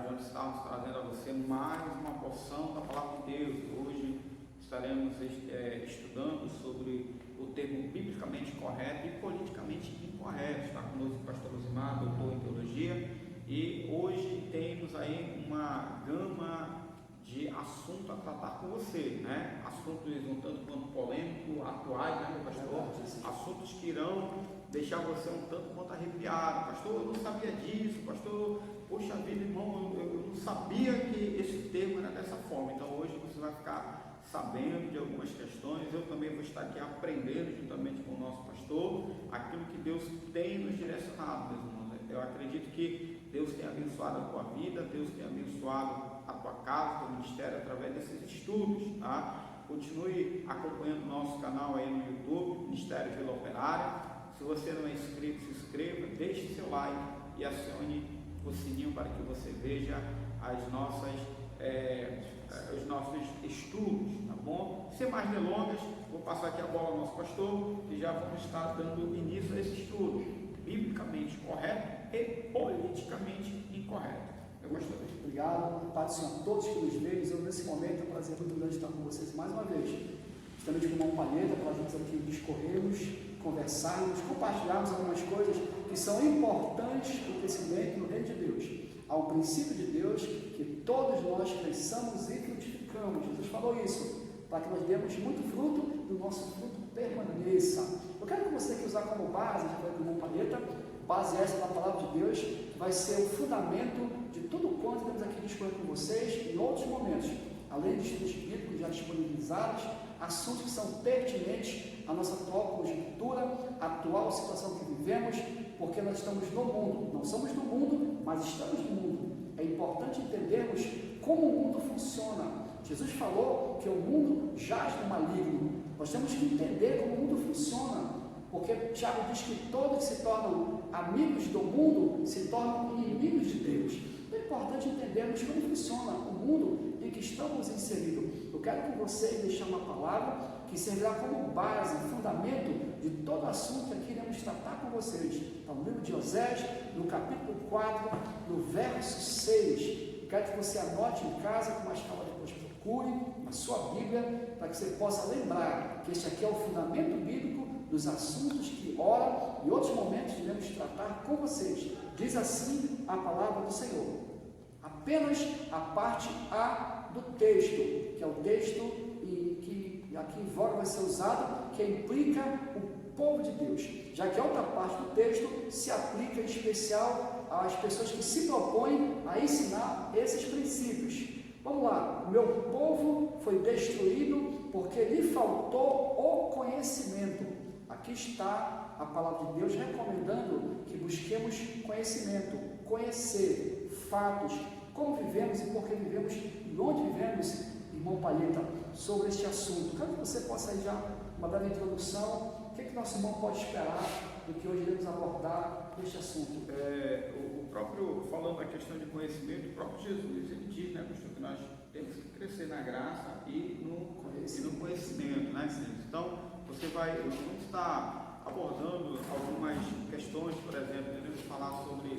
onde estamos trazendo a você mais uma porção da Palavra de Deus. Hoje estaremos estudando sobre o termo biblicamente correto e politicamente incorreto. Está conosco o pastor Rosimar, doutor em teologia, e hoje temos aí uma gama de assuntos a tratar com você, né? Assuntos um tanto quanto polêmicos, atuais, né, meu pastor? Assuntos que irão deixar você um tanto quanto arrepiado. Pastor, eu não sabia disso. Pastor, poxa vida, irmão, eu não sabia que esse termo era dessa forma. Então hoje você vai ficar sabendo de algumas questões. Eu também vou estar aqui aprendendo juntamente com o nosso pastor aquilo que Deus tem nos direcionado, meus irmãos. Eu acredito que Deus tem abençoado a tua vida, Deus tem abençoado a tua casa, teu ministério, através desses estudos, tá? Continue acompanhando o nosso canal aí no YouTube, Ministério Vila Operária. Se você não é inscrito, se inscreva, deixe seu like e acione o sininho para que você veja os nossos estudos, tá bom? Sem mais delongas, vou passar aqui a bola ao nosso pastor e já vamos estar dando início a esse estudo, biblicamente correto e politicamente incorreto. Eu gostei. Obrigado, Pai do Senhor, a todos que nos veem. Eu, nesse momento, é um prazer muito grande estar com vocês mais uma vez. Estamos com uma palheta para juntos aqui discorrermos, conversarmos, compartilharmos algumas coisas que são importantes para o crescimento no reino de Deus. Há um princípio de Deus que todos nós cresçamos e frutificamos. Jesus falou isso, para que nós demos muito fruto e o nosso fruto permaneça. Eu quero que você aqui usar como base, já falei com uma palheta, base essa da palavra de Deus, que vai ser o fundamento de tudo quanto temos aqui disponível com vocês em outros momentos, além de estudos bíblicos já disponibilizados, assuntos que são pertinentes à nossa atual conjuntura, à atual situação que vivemos, porque nós estamos no mundo, não somos do mundo, mas estamos no mundo. É importante entendermos como o mundo funciona. Jesus falou que o mundo jaz no maligno. Nós temos que entender como o mundo funciona, porque Tiago diz que todos que se tornam amigos do mundo se tornam inimigos de Deus. Então é importante entendermos como funciona o mundo em que estamos inseridos. Eu quero com vocês deixar uma palavra que servirá como base, fundamento de todo assunto que aqui iremos tratar com vocês. Está no livro de Osés, no capítulo 4, no verso 6. Eu quero que você anote em casa, com mais calma depois procure na sua Bíblia, para que você possa lembrar que este aqui é o fundamento bíblico dos assuntos que, ora, em outros momentos iremos tratar com vocês. Diz assim a palavra do Senhor. Apenas a parte A do texto, que é o texto que aqui em voga vai ser usado, que implica o povo de Deus, já que a outra parte do texto se aplica em especial às pessoas que se propõem a ensinar esses princípios. Vamos lá, o meu povo foi destruído porque lhe faltou o conhecimento. Aqui está a palavra de Deus recomendando que busquemos conhecimento, conhecer fatos, como vivemos e por que vivemos e onde vivemos, irmão Palheta, sobre este assunto. Quero que você possa aí já uma breve introdução, o que nosso irmão pode esperar do que hoje iremos abordar neste assunto. O próprio, falando da questão de conhecimento, o próprio Jesus, ele diz, né, pastor, que nós temos que crescer na graça e no conhecimento, né, queridos? Então, vamos estar abordando algumas questões, por exemplo, iremos falar sobre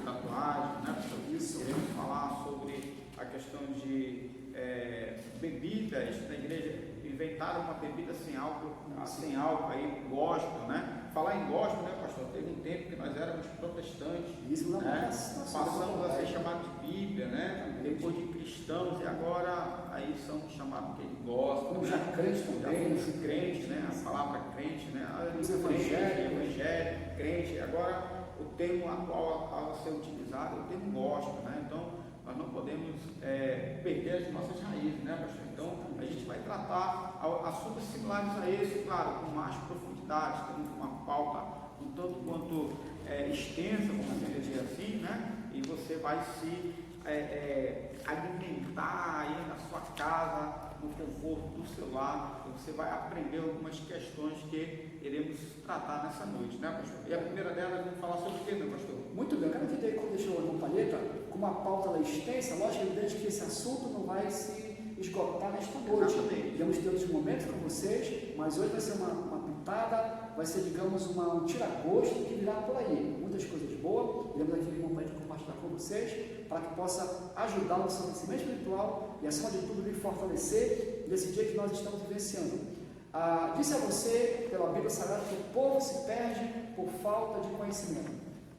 tatuagem, né, pastor? Iremos falar sobre a questão de bebidas na igreja. Inventaram uma bebida sem álcool aí, gospel, né? Falar em gospel, né, pastor? Teve um tempo que nós éramos protestantes, isso não, né? Passamos a ser chamados de Bíblia, né? Depois de cristãos, e agora aí são chamados de gospel. Já crentes também. Já crentes, né? A palavra crente, né? Evangelho, crente. Agora, o termo atual a ser utilizado é o termo gospel, né? Então, nós não podemos perder as nossas raízes, né, pastor? Então, a gente vai tratar assuntos similares a esse, claro, com mais profundidade, tendo uma pauta um tanto quanto extensa, como se dizer assim, né? E você vai se alimentar aí na sua casa, no conforto do seu lar, e você vai aprender algumas questões que iremos tratar nessa noite, né, pastor? E a primeira delas, vamos falar sobre o que, meu pastor? Muito bem, eu quero que quando deixou a Palheta com uma pauta extensa, lógico, evidente que esse assunto não vai se esgotar nesta noite. Vamos ter outros momentos com vocês, mas hoje vai ser uma pitada, vai ser, digamos, um tira-gosto que virá por aí. Muitas coisas boas, iremos aqui compartilhar com vocês, para que possa ajudar no seu crescimento espiritual e, acima de tudo, lhe fortalecer nesse dia que nós estamos vivenciando. Disse a você, pela Bíblia Sagrada, que o povo se perde por falta de conhecimento.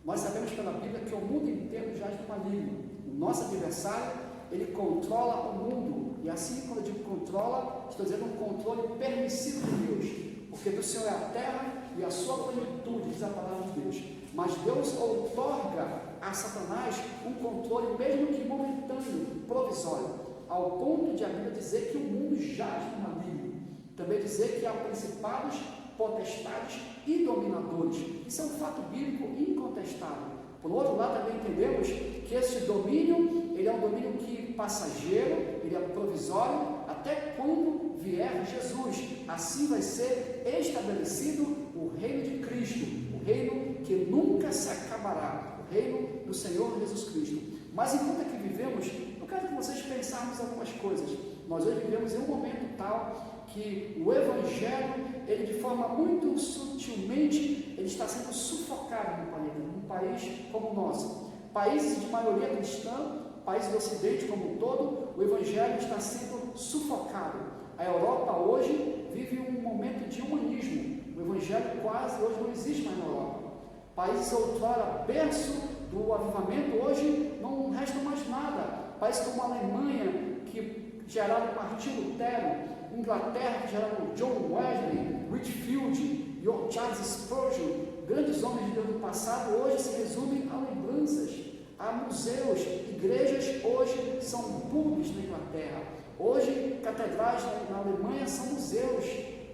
Nós sabemos pela Bíblia que o mundo inteiro jaz no maligno. O nosso adversário, ele controla o mundo. E assim, quando eu digo controla, estou dizendo um controle permissivo de Deus. Porque do Senhor é a terra e a sua plenitude, diz a palavra de Deus. Mas Deus outorga a Satanás um controle, mesmo que momentâneo, provisório, ao ponto de a Bíblia dizer que o mundo jaz no maligno. Também dizer que há principados, potestades e dominadores. Isso é um fato bíblico incontestável. Por outro lado, também entendemos que esse domínio, ele é um domínio que passageiro, ele é provisório, até quando vier Jesus. Assim vai ser estabelecido o reino de Cristo, o reino que nunca se acabará, o reino do Senhor Jesus Cristo. Mas enquanto aqui vivemos, eu quero que vocês pensarmos algumas coisas. Nós hoje vivemos em um momento tal que o Evangelho, ele de forma muito sutilmente, ele está sendo sufocado no planeta, num país como o nosso. Países de maioria cristã, países do Ocidente como um todo, o Evangelho está sendo sufocado. A Europa hoje vive um momento de humanismo. O Evangelho quase hoje não existe mais na Europa. Países outrora berço do avivamento, hoje não resta mais nada. Países como a Alemanha, que geraram Martim Lutero, Inglaterra, que geraram John Wesley, Whitefield, Charles Spurgeon, grandes homens de Deus do passado, hoje se resumem a lembranças, a museus. Igrejas hoje são pubs na Inglaterra, hoje catedrais na Alemanha são museus,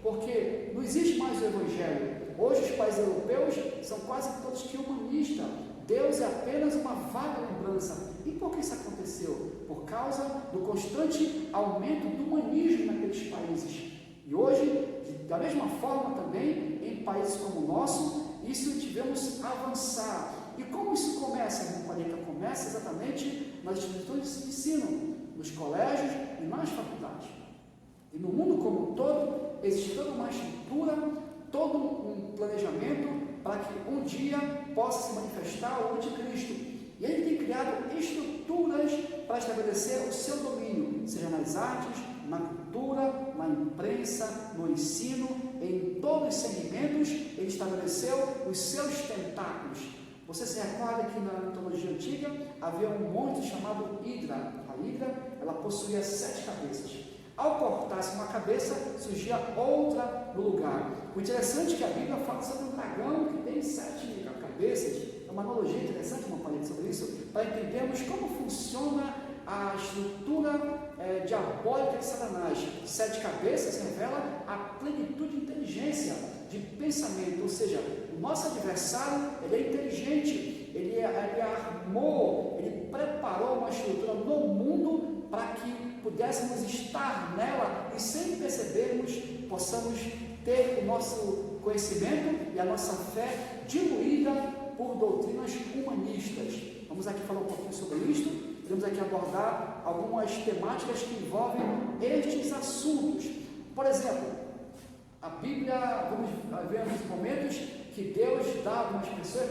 porque não existe mais o Evangelho. Hoje os países europeus são quase todos que humanistas. Deus é apenas uma vaga lembrança. E por que isso aconteceu? Por causa do constante aumento do humanismo naqueles países. E hoje, da mesma forma também, em países como o nosso, isso tivemos avançar. E como isso começa, irmão Paleta? Começa exatamente nas instituições de ensino, nos colégios e nas faculdades. E no mundo como um todo, existe toda uma estrutura, todo um planejamento para que um dia possa se manifestar o anticristo. E ele tem criado estruturas para estabelecer o seu domínio, seja nas artes, na cultura, na imprensa, no ensino, em todos os segmentos, ele estabeleceu os seus tentáculos. Você se recorda que na mitologia antiga havia um monstro chamado Hidra. A Hidra, ela possuía 7 cabeças. Ao cortar-se uma cabeça, surgia outra no lugar. O interessante é que a Bíblia fala sobre um dragão que tem 7 cabeças. É uma analogia interessante, uma paleta sobre isso, para entendermos como funciona a estrutura diabólica de Satanás. 7 cabeças revela a plenitude de inteligência, de pensamento, ou seja, o nosso adversário, ele é inteligente, ele armou, ele preparou uma estrutura no mundo para que pudéssemos estar nela e sem percebermos, possamos ter o nosso conhecimento e a nossa fé diluída por doutrinas humanistas. Vamos aqui falar um pouquinho sobre isso, vamos aqui abordar algumas temáticas que envolvem estes assuntos. Por exemplo, a Bíblia, vamos ver nos momentos que Deus dá a algumas pessoas,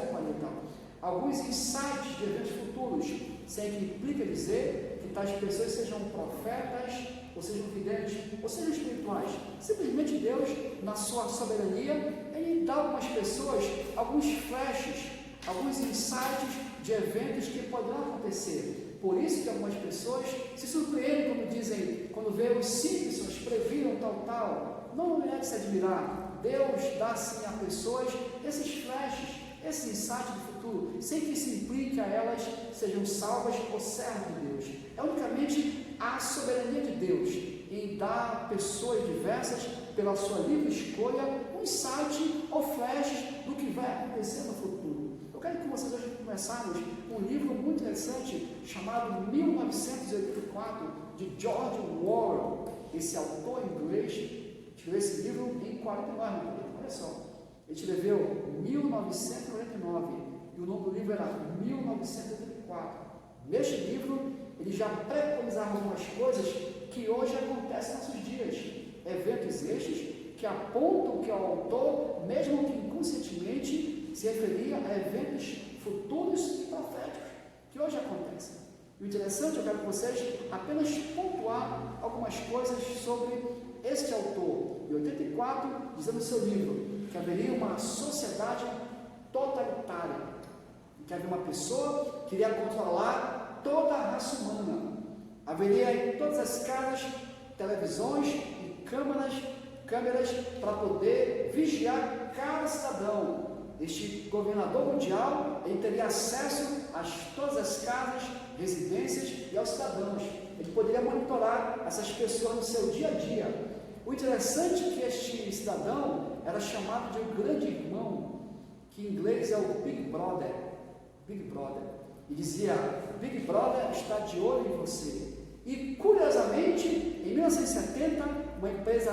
alguns insights de eventos futuros, sem que implica dizer que tais pessoas sejam profetas, ou sejam videntes, ou sejam espirituais. Simplesmente Deus, na sua soberania, Ele dá a algumas pessoas alguns flashes, alguns insights de eventos que poderão acontecer. Por isso que algumas pessoas se surpreendem quando dizem, quando vê os Simpsons previram tal. Não é de se admirar. Deus dá sim a pessoas esses flashes, esse insight do futuro, sem que isso implique a elas sejam salvas ou servos de Deus. É unicamente a soberania de Deus em dar a pessoas diversas, pela sua livre escolha, um insight ou flashes do que vai acontecer no futuro. Eu quero que vocês hoje começarmos um livro muito interessante chamado 1984, de George Orwell. Esse autor inglês escreveu esse livro em 49, olha só. Ele escreveu 1999 e o nome do livro era 1984. Neste livro, ele já preconizava algumas coisas que hoje acontecem nos nossos dias. Eventos estes que apontam que o autor, mesmo que inconscientemente, se referia a eventos futuros e proféticos que hoje acontecem. E o interessante, eu quero que vocês apenas pontuar algumas coisas sobre este autor, em 84, dizendo no seu livro que haveria uma sociedade totalitária, que havia uma pessoa que iria controlar toda a raça humana. Haveria em todas as casas televisões e câmeras para poder vigiar cada cidadão. Este governador mundial, ele teria acesso a todas as casas, residências e aos cidadãos. Ele poderia monitorar essas pessoas no seu dia a dia. O interessante é que este cidadão era chamado de um grande irmão, que em inglês é o Big Brother. Big Brother. E dizia: Big Brother está de olho em você. E curiosamente, em 1970, uma empresa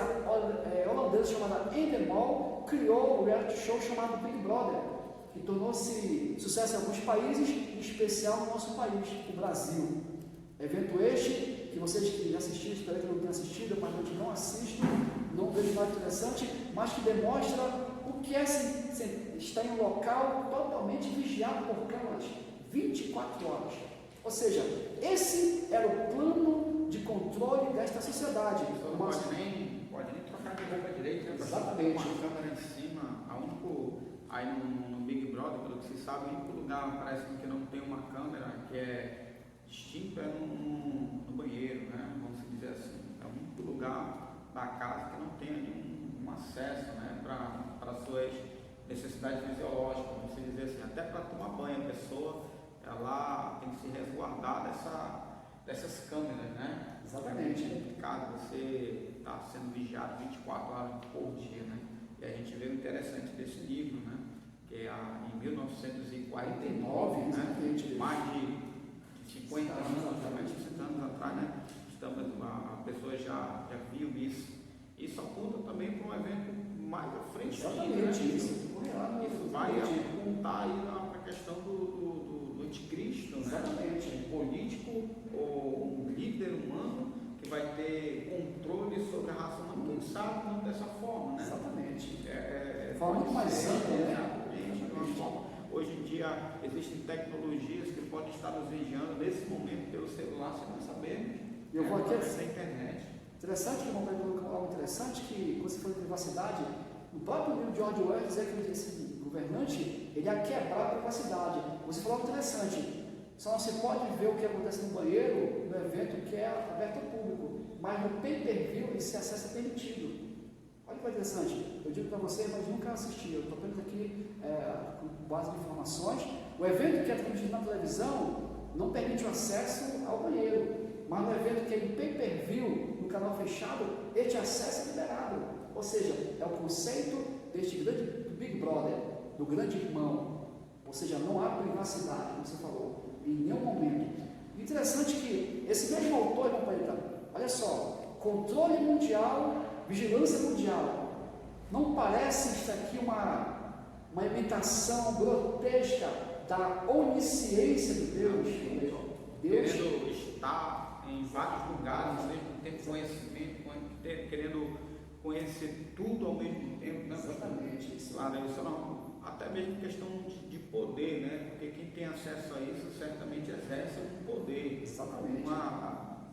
holandesa chamada Endemol criou um reality show chamado Big Brother, que tornou-se sucesso em alguns países, em especial no nosso país, o Brasil. Evento este, que vocês que já assistiram, espero que não tenham assistido, mas não assistem, não vejo nada interessante, mas que demonstra o que é estar em um local totalmente vigiado por câmeras, 24 horas. Ou seja, esse era o plano de controle desta sociedade. Não pode nem trocar de roupa direito, né? Exatamente. Uma câmera em cima, aí no Big Brother, pelo que se sabe, o único lugar parece que não tem uma câmera que é distinto é no banheiro, né? Vamos dizer assim. É o único lugar da casa que não tem nenhum acesso, né? Para suas necessidades fisiológicas, vamos dizer assim. Até para tomar banho, a pessoa ela tem que se resguardar dessas câmeras, né? Exatamente. É complicado, você está sendo vigiado 24 horas por dia, né? E a gente vê o interessante desse livro, né? Que é em 1949, né? Mais de 50 anos, 60 anos atrás, né? A pessoa já viu isso. Isso aponta também para um evento mais à frente. Exatamente, né? Isso vai apontar aí para a questão do anticristo, né? Exatamente. Um político ou um líder humano que vai ter controle sobre a raça humana, quem sabe não dessa forma, né? Exatamente. De forma muito mais ampla, né? Hoje em dia existem tecnologias que podem estar nos vigiando nesse momento pelo celular, sem nós sabermos. Eu vou aqui da internet. Interessante, que vamos ver algo interessante, que quando você fala de privacidade, no próprio livro de George Orwell dizer que esse governante, ele ia quebrar a privacidade. Você falou algo interessante, só não se pode ver o que acontece no banheiro, no evento que é aberto ao público, mas no pay-per-view esse acesso é permitido. Olha que interessante, eu digo para você, mas nunca assisti, eu estou apenas aqui com base de informações. O evento que é transmitido na televisão não permite o acesso ao banheiro, mas no evento que é em pay-per-view, no canal fechado, este acesso é liberado. Ou seja, é o conceito deste do Big Brother, do grande irmão. Ou seja, não há privacidade, como você falou, em nenhum momento. Interessante que esse mesmo autor, irmão Paleta, olha só, controle mundial, vigilância mundial. Não parece isso aqui uma imitação grotesca da onisciência de Deus? Deus querendo estar em vários lugares, ao mesmo tempo conhecimento, querendo conhecer tudo ao mesmo tempo, né? Exatamente. Claro, isso não, até mesmo questão de poder, né? Porque quem tem acesso a isso certamente exerce um poder. Exatamente.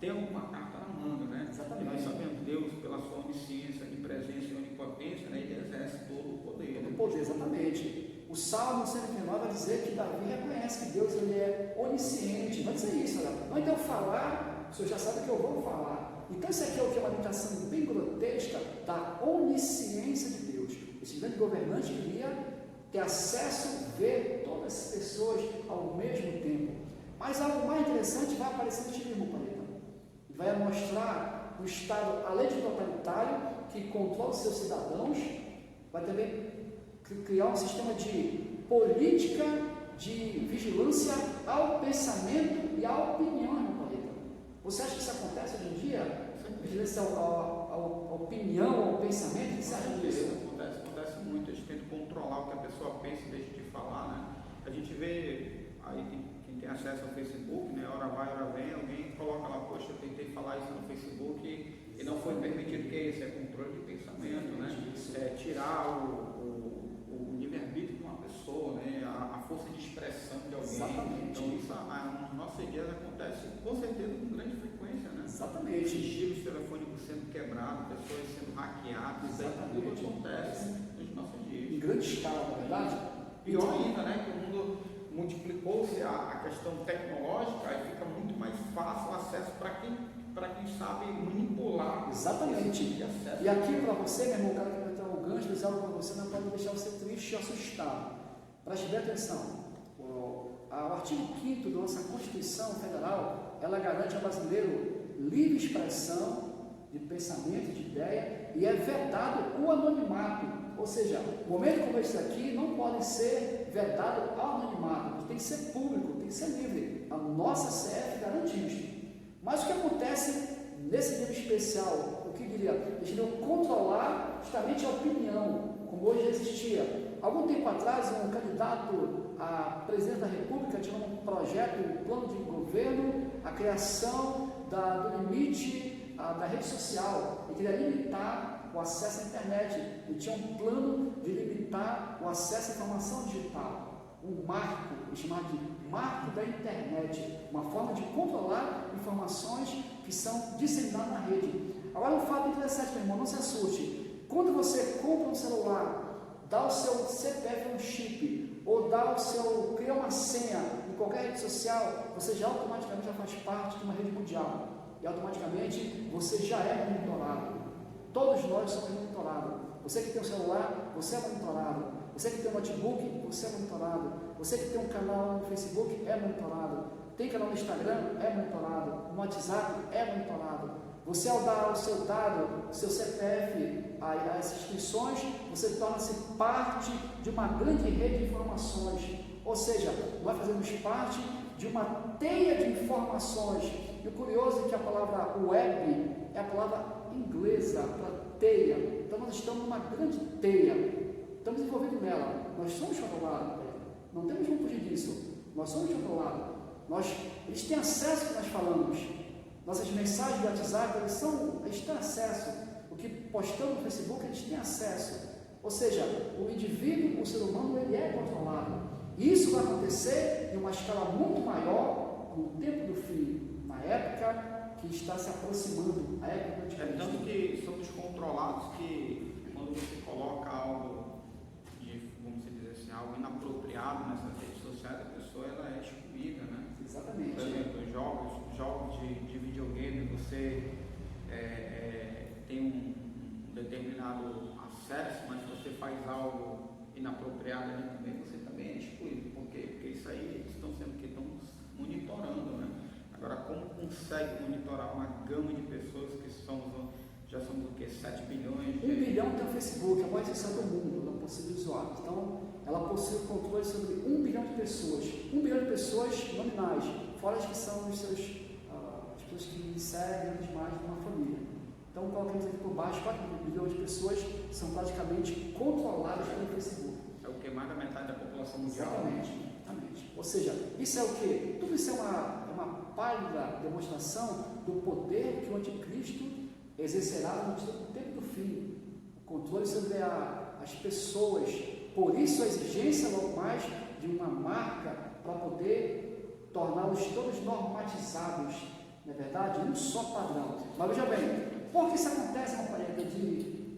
Tem alguma carta na manga, né? Exatamente. E nós sabemos, Deus, pela sua onisciência, presença e onipotência, né? Ele exerce todo o poder. Todo o poder, exatamente. O Salmo 139 vai dizer que Davi reconhece que Deus ele é onisciente. Vai dizer isso, olha. Não então falar, o senhor já sabe que eu vou falar. Então isso aqui é o que é uma imitação bem grotesca da onisciência de Deus. Esse grande governante queria ter acesso, ver todas as pessoas ao mesmo tempo. Mas algo mais interessante vai aparecer neste livro, Paleta. Vai mostrar o Estado, além de totalitário, que controla os seus cidadãos, vai também criar um sistema de política de vigilância ao pensamento e à opinião, irmão Paleta. Você acha que isso acontece hoje em dia? Vigilância à opinião, ao pensamento? O que você acha disso? Acontece muito, a gente tenta controlar o que a pessoa pensa e deixa de falar, né? A gente vê, aí quem tem acesso ao Facebook, né? Hora vai, hora vem, alguém coloca lá, poxa, eu tentei falar isso no Facebook e não foi permitido, que isso é controle de pensamento, né? É tirar o livre-arbítrio de uma pessoa, né? A força de expressão de alguém. Exatamente. Então isso nos nossos dias acontece com certeza com grande frequência, né? Exatamente. Sigilos telefônicos sendo quebrados, pessoas sendo hackeadas, isso aí tudo acontece nos nossos dias. Em grande escala, na verdade. Pior ainda, né? Que o mundo multiplicou-se a questão tecnológica, aí fica muito mais fácil o acesso para quem sabe manipular. Exatamente. Acesso. E aqui para você, meu irmão, quero comentar o gancho, dizer algo para você, não pode deixar você triste e assustado. Preste bem atenção. O artigo 5º da nossa Constituição Federal, ela garante ao brasileiro livre expressão de pensamento, de ideia, e é vedado o anonimato. Ou seja, momentos como esse aqui não podem ser vedados ao anonimato, tem que ser público, tem que ser livre. A nossa CF garante isso. Mas o que acontece nesse dia especial? O que diria? Eles iriam controlar justamente a opinião, como hoje existia. Algum tempo atrás, um candidato a presidente da República tinha um projeto, um plano de governo, a criação do limite da rede social. Ele queria limitar o acesso à internet. Ele tinha um plano de limitar o acesso à informação digital. Um marco, chamado de marco da internet, uma forma de controlar informações que são disseminadas na rede. Agora, um fato interessante, meu irmão, não se assuste. Quando você compra um celular, dá o seu CPF um chip, ou cria uma senha em qualquer rede social, você já automaticamente já faz parte de uma rede mundial. E automaticamente você já é monitorado. Todos nós somos monitorados. Você que tem um celular, você é monitorado. Você que tem um notebook, você é monitorado. Você que tem um canal no Facebook, é monitorado. Tem canal no Instagram, é monitorado. No WhatsApp, é monitorado. Você, ao dar o seu dado, o seu CPF, as instituições, você torna-se parte de uma grande rede de informações. Ou seja, nós fazemos parte de uma teia de informações. E o curioso é que a palavra web é a palavra inglesa para teia. Então nós estamos numa grande teia. Estamos envolvidos nela. Nós somos controlados. Não temos como fugir disso. Nós somos controlados. Eles têm acesso ao que nós falamos. Nossas mensagens do WhatsApp, eles têm acesso. O que postamos no Facebook, eles têm acesso. Ou seja, o indivíduo, o ser humano, ele é controlado. E isso vai acontecer em uma escala muito maior no tempo do fim, na época que está se aproximando, a época de Cristo. Tanto que somos controlados que quando você coloca algo, vamos dizer assim, algo inapropriado nessas redes sociais, a pessoa ela é excluída, né? Exatamente. Por exemplo, jogos de videogame, você tem um determinado acesso, mas se você faz algo inapropriado ali também, você também é excluído. Por quê? Porque isso aí eles estão monitorando, né? Agora, como consegue monitorar uma gama de pessoas que já somos o quê? 7 bilhões? 1 bilhão tem o Facebook, a maior extensão do mundo, ela possui usuários. Então, ela possui o controle sobre 1 bilhão de pessoas. 1 bilhão de pessoas nominais, fora as que são as pessoas que seguem demais de uma família. Então, colocamos aqui por baixo, 4 bilhões de pessoas são praticamente controladas pelo Facebook. É o que? Mais da metade da população mundial? Exatamente. Ou seja, isso é o que? Tudo isso é uma pálida demonstração do poder que o anticristo exercerá no tempo do fim. O controle sobre as pessoas. Por isso a exigência logo mais de uma marca para poder torná-los todos normatizados. Não é verdade? Um só padrão. Mas veja bem, por que isso acontece, companheiro,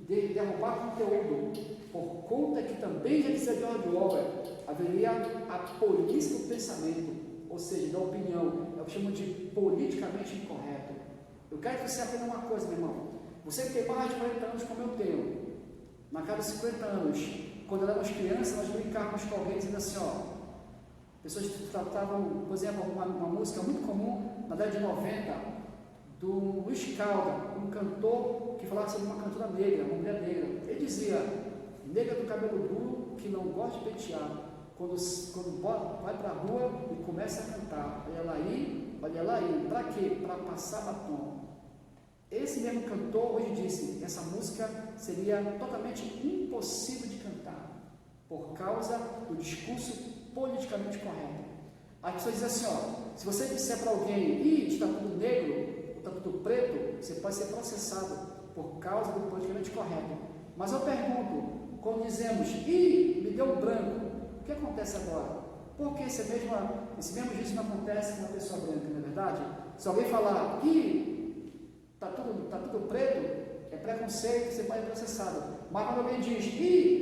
de derrubar conteúdo? Por conta que também já dizia George Orwell, haveria a polícia do pensamento, ou seja, da opinião, é o que chamam de politicamente incorreto. Eu quero que você aprenda uma coisa, meu irmão. Você que tem mais de 40 anos, como eu tenho, na casa de 50 anos, quando éramos crianças, nós brincávamos com alguém dizendo assim, pessoas tratavam, por exemplo, uma música muito comum na década de 90, do Luiz Calda, um cantor que falava sobre uma cantora negra, uma mulher negra. Ele dizia: negra do cabelo duro que não gosta de pentear, quando vai para a rua e começa a cantar, olha lá aí, para quê? Para passar batom. Esse mesmo cantor hoje disse que essa música seria totalmente impossível de cantar, por causa do discurso politicamente correto. As pessoas dizem assim, se você disser para alguém, está tudo negro, está tudo preto, você pode ser processado por causa do politicamente correto. Mas eu pergunto, quando dizemos, me deu um branco, o que acontece agora? Por que esse mesmo juízo não acontece com uma pessoa branca, não é verdade? Se alguém falar que está tudo preto, é preconceito, você pode ser processado. Mas quando alguém diz,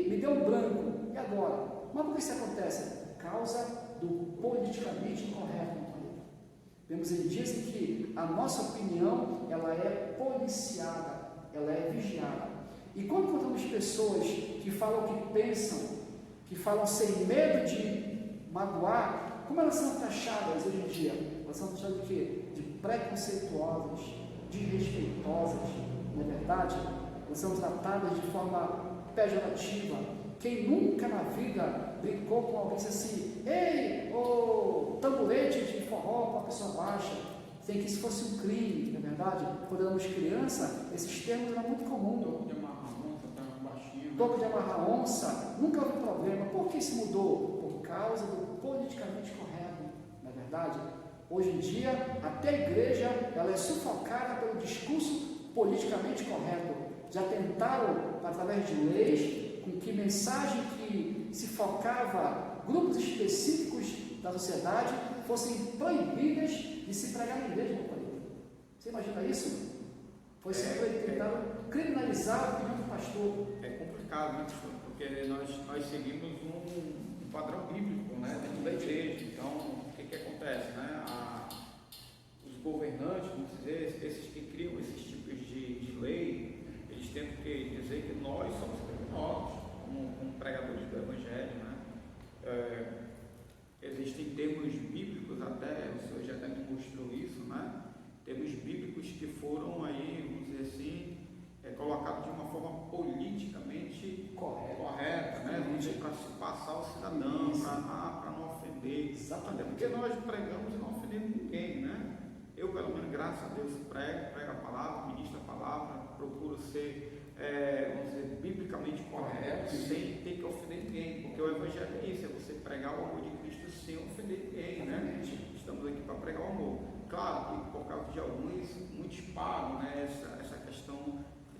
me deu um branco, e agora? Mas por que isso acontece? Por causa do politicamente incorreto. Vemos em dias em que a nossa opinião ela é policiada, ela é vigiada. E quando encontramos pessoas que falam o que pensam, que falam sem medo de magoar, como elas são taxadas hoje em dia? Elas são taxadas de quê? De preconceituosas, desrespeitosas, não é verdade? Elas são tratadas de forma pejorativa. Quem nunca na vida brincou com alguém e disse assim, ei, ô tamborete de forró com uma pessoa baixa, sem que isso fosse um crime, não é verdade? Quando éramos criança, esses termos eram muito comuns. Toco de amarrar onça, nunca houve problema. Por que isso mudou? Por causa do politicamente correto, não é verdade? Hoje em dia, até a igreja ela é sufocada pelo discurso politicamente correto. Já tentaram, através de leis, com que mensagem que se focava grupos específicos da sociedade fossem proibidas de se pregar na igreja, meu pai. Você imagina isso? Foi tentaram criminalizar a opinião do pastor. É complicado, né, pastor? Porque nós seguimos um padrão bíblico, né, dentro da igreja. Então, o que acontece, né? Os governantes, vamos dizer, esses que criam esses tipos de lei, eles tentam dizer que nós somos criminosos, como pregadores do Evangelho, né? Existem termos bíblicos, até o senhor já me mostrou isso, né? Termos bíblicos que foram aí, vamos dizer assim, colocados de uma forma politicamente correta, né? Para se passar o cidadão, para não ofender. Exatamente. Porque nós pregamos e não ofendemos ninguém, né? Eu, pelo menos, graças a Deus, prego a palavra, ministro a palavra, procuro ser, vamos dizer, biblicamente correto, sem ter que ofender ninguém, porque o Evangelho é isso, é você pregar o amor de Cristo sem ofender ninguém, né? Estamos aqui para pregar o amor. Claro que por causa de alguns, muitos pagam, né, essa questão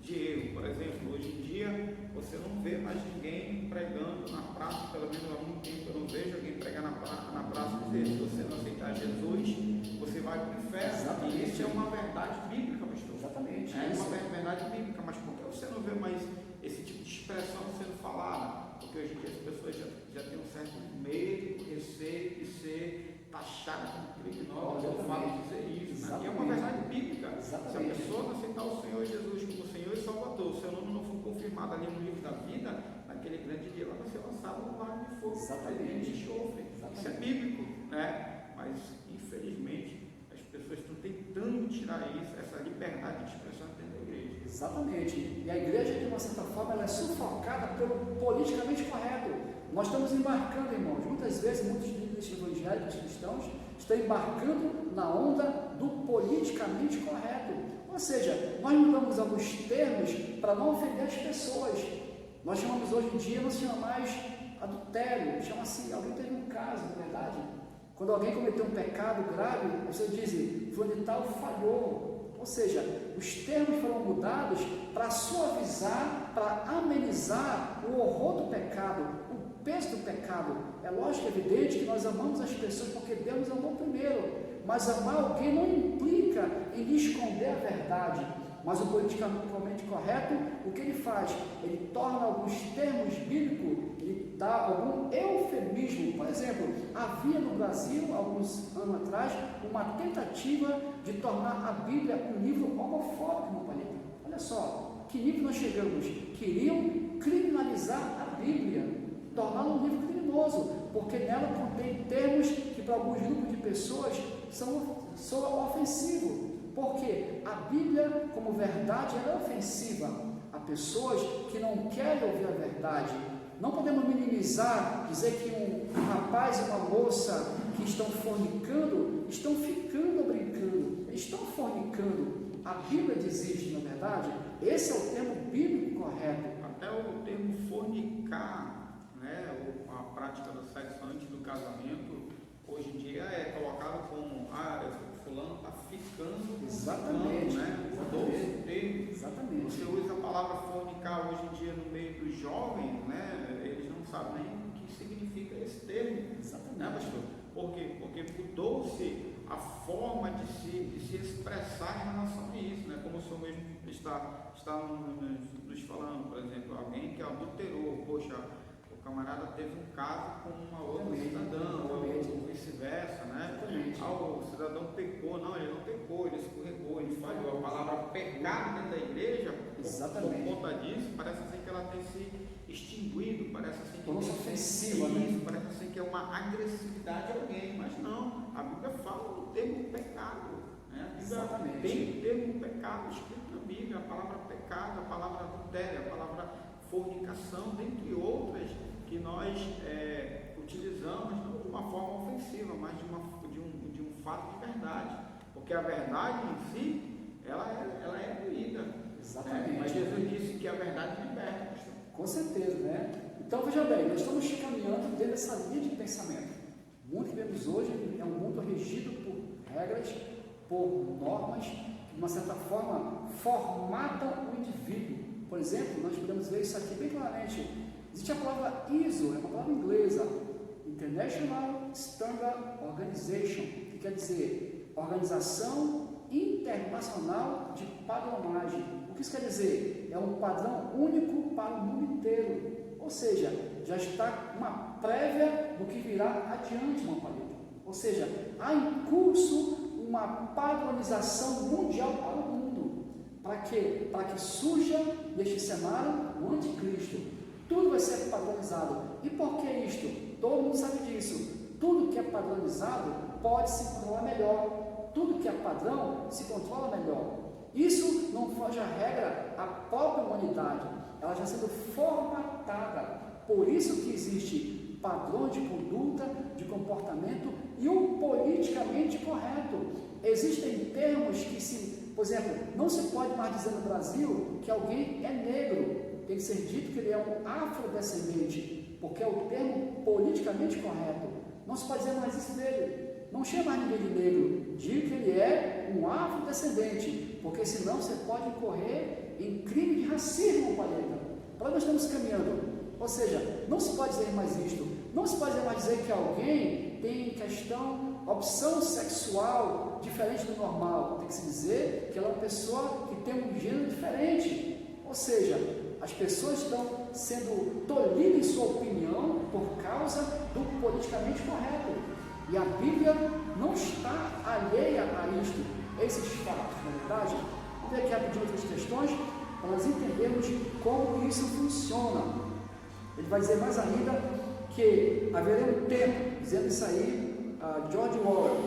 de erro. Por exemplo, hoje em dia, você não vê mais ninguém pregando na praça, pelo menos há muito tempo eu não vejo alguém pregar na praça e dizer, se você não aceitar Jesus, você vai para o inferno. Exatamente. E isso é uma verdade bíblica, pastor. Exatamente. É uma verdade bíblica, mas por que você não vê mais esse tipo de expressão sendo falada? Porque hoje em dia as pessoas já têm um certo medo, receio de ser taxada como criminosa, eu falo de dizer isso, né? E é uma verdade bíblica. Exatamente. Se a pessoa não aceitar o Senhor Jesus como Senhor e Salvador, o seu nome não for confirmado ali no livro da vida, naquele grande dia ela vai ser lançada no lago de fogo, de enxofre. Isso é bíblico, né? Mas infelizmente as pessoas estão tentando tirar isso, essa liberdade de expressão dentro da igreja. Exatamente. E a igreja, de uma certa forma, ela é sufocada pelo politicamente correto. Nós estamos embarcando, irmãos, muitas vezes, muitos líderes evangélicos cristãos estão embarcando na onda do politicamente correto. Ou seja, nós mudamos alguns termos para não ofender as pessoas. Nós chamamos hoje em dia, não se chama mais adultério, chama-se, alguém teve um caso, na verdade. Quando alguém cometeu um pecado grave, você diz, fulano de tal falhou. Ou seja, os termos foram mudados para suavizar, para amenizar o horror do pecado, o peso do pecado. É lógico, é evidente que nós amamos as pessoas porque Deus nos amou primeiro, mas amar alguém não implica em esconder a verdade. Mas o politicamente correto, o que ele faz? Ele torna alguns termos bíblicos, ele dá algum eufemismo. Por exemplo, havia no Brasil, alguns anos atrás, uma tentativa de tornar a Bíblia um livro homofóbico, meu palito. Olha só, que nível nós chegamos? Queriam criminalizar a Bíblia, torná-la um livro criminoso, porque nela contém termos que para alguns grupos de pessoas são ofensivos. Porque a Bíblia, como verdade, ela é ofensiva a pessoas que não querem ouvir a verdade. Não podemos minimizar, dizer que um rapaz e uma moça que estão fornicando, estão ficando ou brincando, eles estão fornicando. A Bíblia diz isso, na verdade. Esse é o termo bíblico correto. Até o termo fornicar, né, a prática do sexo antes do casamento, hoje em dia é colocado como fulano está ficando. Exatamente. Né? Exatamente. O termo. Exatamente. Você usa a palavra fornicar hoje em dia no meio dos jovens, né? Eles não sabem nem o que significa esse termo. Exatamente. Né, pastor? Por quê? Porque mudou-se a forma de se expressar em relação a isso, né? Como o senhor mesmo está nos falando, por exemplo, alguém que adulterou, poxa, o camarada teve um caso com uma outra cidadã, ou vice-versa, né? O cidadão pecou, não, ele não pecou, ele escorregou, ele falhou. A palavra pecado dentro da igreja, por conta disso, parece assim que ela tem se extinguido, parece assim que ofensiva, né? Parece assim que é uma agressividade a alguém, mas não, a Bíblia fala do termo pecado, né? A Bíblia tem o termo pecado escrito na Bíblia, a palavra pecado, a palavra adultério, a palavra fornicação, dentre outras que nós utilizamos não de uma forma ofensiva, mas de um fato de verdade, porque a verdade em si, ela é doída. Exatamente. Mas Jesus disse que a verdade liberta, pastor. Com certeza, né? Então, veja bem, nós estamos caminhando dentro dessa linha de pensamento. O mundo que vemos hoje é um mundo regido por regras, por normas, que de uma certa forma formatam o indivíduo. Por exemplo, nós podemos ver isso aqui bem claramente. Existe a palavra ISO, é uma palavra inglesa, International Standard Organization, que quer dizer Organização Internacional de Padronagem. O que isso quer dizer? É um padrão único para o mundo inteiro. Ou seja, já está uma prévia do que virá adiante, irmão Palito. Ou seja, há em curso uma padronização mundial para o mundo. Para quê? Para que surja neste cenário o anticristo. Tudo vai ser padronizado. E por que isto? Todo mundo sabe disso. Tudo que é padronizado pode se controlar melhor. Tudo que é padrão se controla melhor. Isso não foge à regra, a própria humanidade. Ela já sendo formatada. Por isso que existe padrões de conduta, de comportamento e o politicamente correto. Existem termos que por exemplo, não se pode mais dizer no Brasil que alguém é negro. Tem que ser dito que ele é um afrodescendente, porque é o termo politicamente correto. Não se pode dizer mais isso dele. Não chama mais ninguém de negro. Diga que ele é um afrodescendente, porque senão você pode incorrer em crime de racismo, Paleta. Para onde nós estamos caminhando? Ou seja, não se pode dizer mais isto. Não se pode mais dizer que alguém tem opção sexual diferente do normal. Tem que se dizer que ela é uma pessoa que tem um gênero diferente. Ou seja, as pessoas estão sendo tolhidas em sua opinião por causa do politicamente correto. E a Bíblia não está alheia a isto, esses fatos, na verdade. Vamos ver aqui rapidinho outras questões, para nós entendermos como isso funciona. Ele vai dizer mais ainda que haverá um tempo, dizendo isso aí, George Orwell,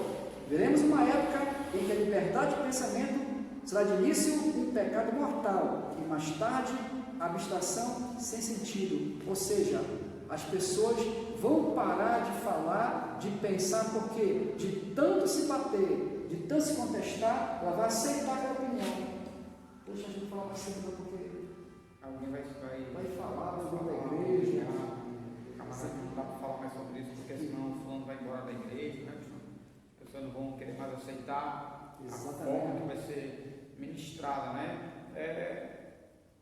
veremos uma época em que a liberdade de pensamento será de início um pecado mortal, e mais tarde a abstração sem sentido. Ou seja, as pessoas vão parar de falar, de pensar, porque de tanto se bater, de tanto se contestar, ela vai aceitar aquela opinião. Poxa, a gente fala para sempre porque alguém vai falar, vai vir da igreja. Não dá para falar mais sobre isso, porque senão o fulano vai embora da igreja, né? As pessoas não vão querer mais aceitar a forma que vai ser ministrada, né?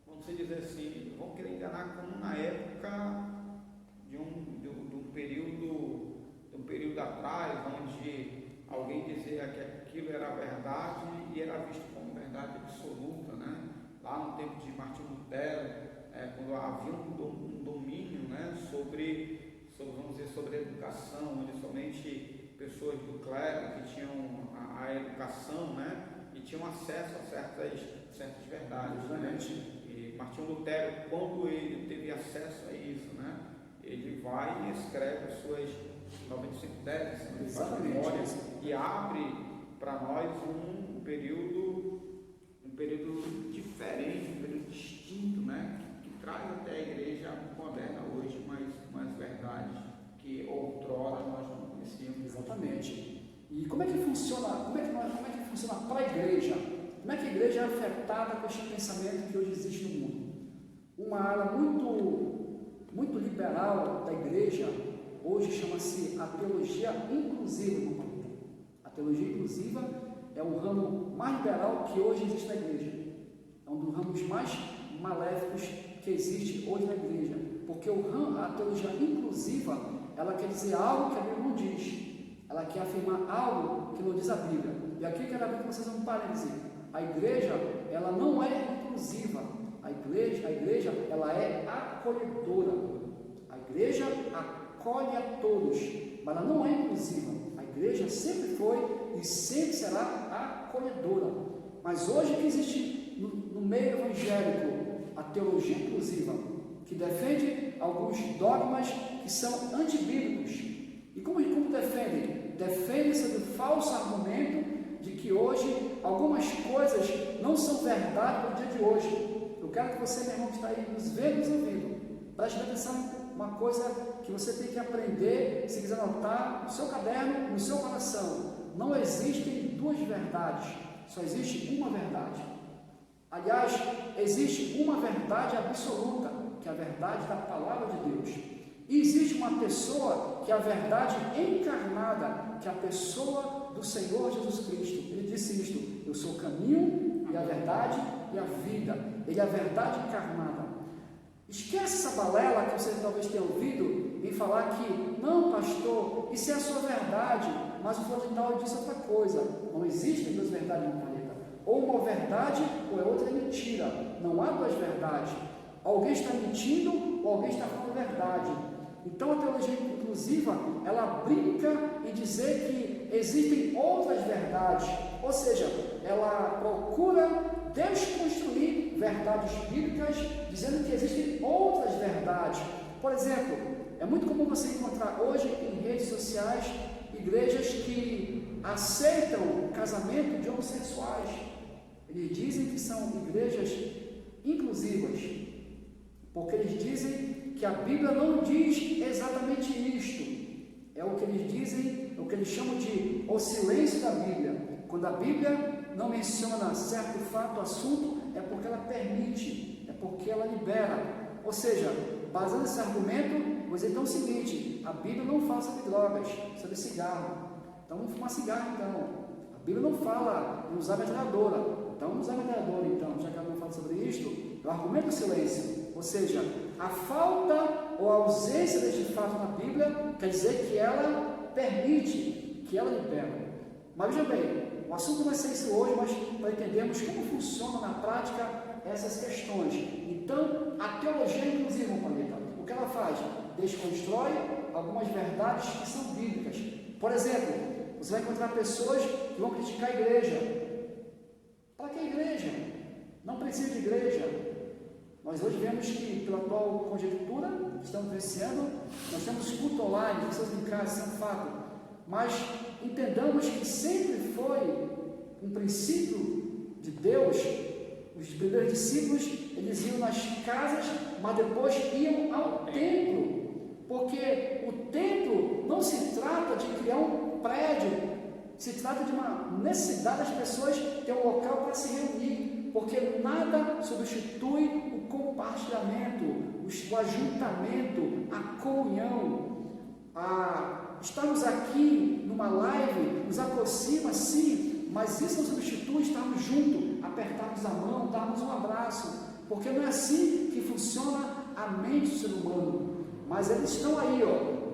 Vamos dizer assim, vão querer enganar como na época de um período atrás, onde alguém dizia que aquilo era verdade e era visto como verdade absoluta, né? Lá no tempo de Martinho Lutero, quando havia um domínio, né, sobre a educação, onde somente pessoas do clero que tinham a educação, né, e tinham acesso a certas verdades, né? E Martinho Lutero, quando ele teve acesso a isso, né, ele vai e escreve as suas 95 teses, e abre para nós um período diferente, um período distinto, né, que traz até a igreja moderna hoje mais verdades que outrora nós não conhecíamos. Exatamente. E como é que funciona? Como é que funciona para a igreja? Como é que a igreja é afetada com este pensamento que hoje existe no mundo? Uma área muito liberal da igreja hoje chama-se a teologia inclusiva. A teologia inclusiva é o ramo mais liberal que hoje existe na igreja. É um dos ramos mais maléficos que existe hoje na igreja. Porque a teologia inclusiva, ela quer dizer algo que a Bíblia não diz. Ela quer afirmar algo que não diz a Bíblia. E aqui eu quero abrir com vocês um parêntese. A igreja, ela não é inclusiva. A igreja, ela é acolhedora. A igreja acolhe a todos, mas ela não é inclusiva. A igreja sempre foi e sempre será acolhedora. Mas hoje que existe no meio evangélico a teologia inclusiva, que defende alguns dogmas que são antibíblicos. E como defendem? Defendem sob o falso argumento de que hoje algumas coisas não são verdade no dia de hoje. Eu quero que você, meu irmão, que está aí nos vendo e nos ouvindo, preste atenção, uma coisa que você tem que aprender, se quiser anotar no seu caderno, no seu coração. Não existem duas verdades, só existe uma verdade. Aliás, existe uma verdade absoluta, que é a verdade da palavra de Deus. E existe uma pessoa que é a verdade encarnada, que é a pessoa do Senhor Jesus Cristo. Ele disse isto: eu sou o caminho e a verdade e a vida. Ele é a verdade encarnada. Esquece essa balela que você talvez tenha ouvido em falar que, não, pastor, isso é a sua verdade, mas o fulano de tal disse outra coisa. Não existem duas verdades no planeta. Ou uma verdade ou a outra é mentira. Não há duas verdades. Alguém está mentindo ou alguém está falando a verdade. Então a teologia inclusiva, ela brinca em dizer que existem outras verdades, ou seja, ela procura desconstruir verdades bíblicas, dizendo que existem outras verdades. Por exemplo, é muito comum você encontrar hoje em redes sociais igrejas que aceitam o casamento de homossexuais. Eles dizem que são igrejas inclusivas, porque eles dizem que a Bíblia não diz exatamente isto. É o que eles dizem, é o que eles chamam de o silêncio da Bíblia. Quando a Bíblia não menciona certo fato, assunto, é porque ela permite, é porque ela libera. Ou seja, baseado nesse argumento, vou dizer então o seguinte: a Bíblia não fala sobre drogas, sobre cigarro. Então vamos fumar cigarro então. A Bíblia não fala em usar metralhadora. Então vamos usar metralhadora então, já que ela não fala sobre isto. É o argumento do silêncio. Ou seja, a falta ou a ausência deste fato na Bíblia quer dizer que ela permite, que ela libera. Mas veja bem, o assunto não vai ser isso hoje, mas para entendermos como funciona na prática essas questões. Então, a teologia inclusiva, o que ela faz? Desconstrói algumas verdades que são bíblicas. Por exemplo, você vai encontrar pessoas que vão criticar a igreja. Para que igreja? Não precisa de igreja. Nós hoje vemos que, pela atual conjectura que estamos vivenciando, nós temos culto online, pessoas em casa, isso é um fato. Mas entendamos que sempre foi um princípio de Deus. Os primeiros discípulos, eles iam nas casas, mas depois iam ao templo. Porque o templo não se trata de criar um prédio, se trata de uma necessidade das pessoas ter um local para se reunir. Porque nada substitui o compartilhamento, o ajuntamento, a comunhão. Estamos aqui numa live, nos aproxima sim, mas isso não substitui estarmos juntos, apertarmos a mão, darmos um abraço, porque não é assim que funciona a mente do ser humano. Mas eles estão aí,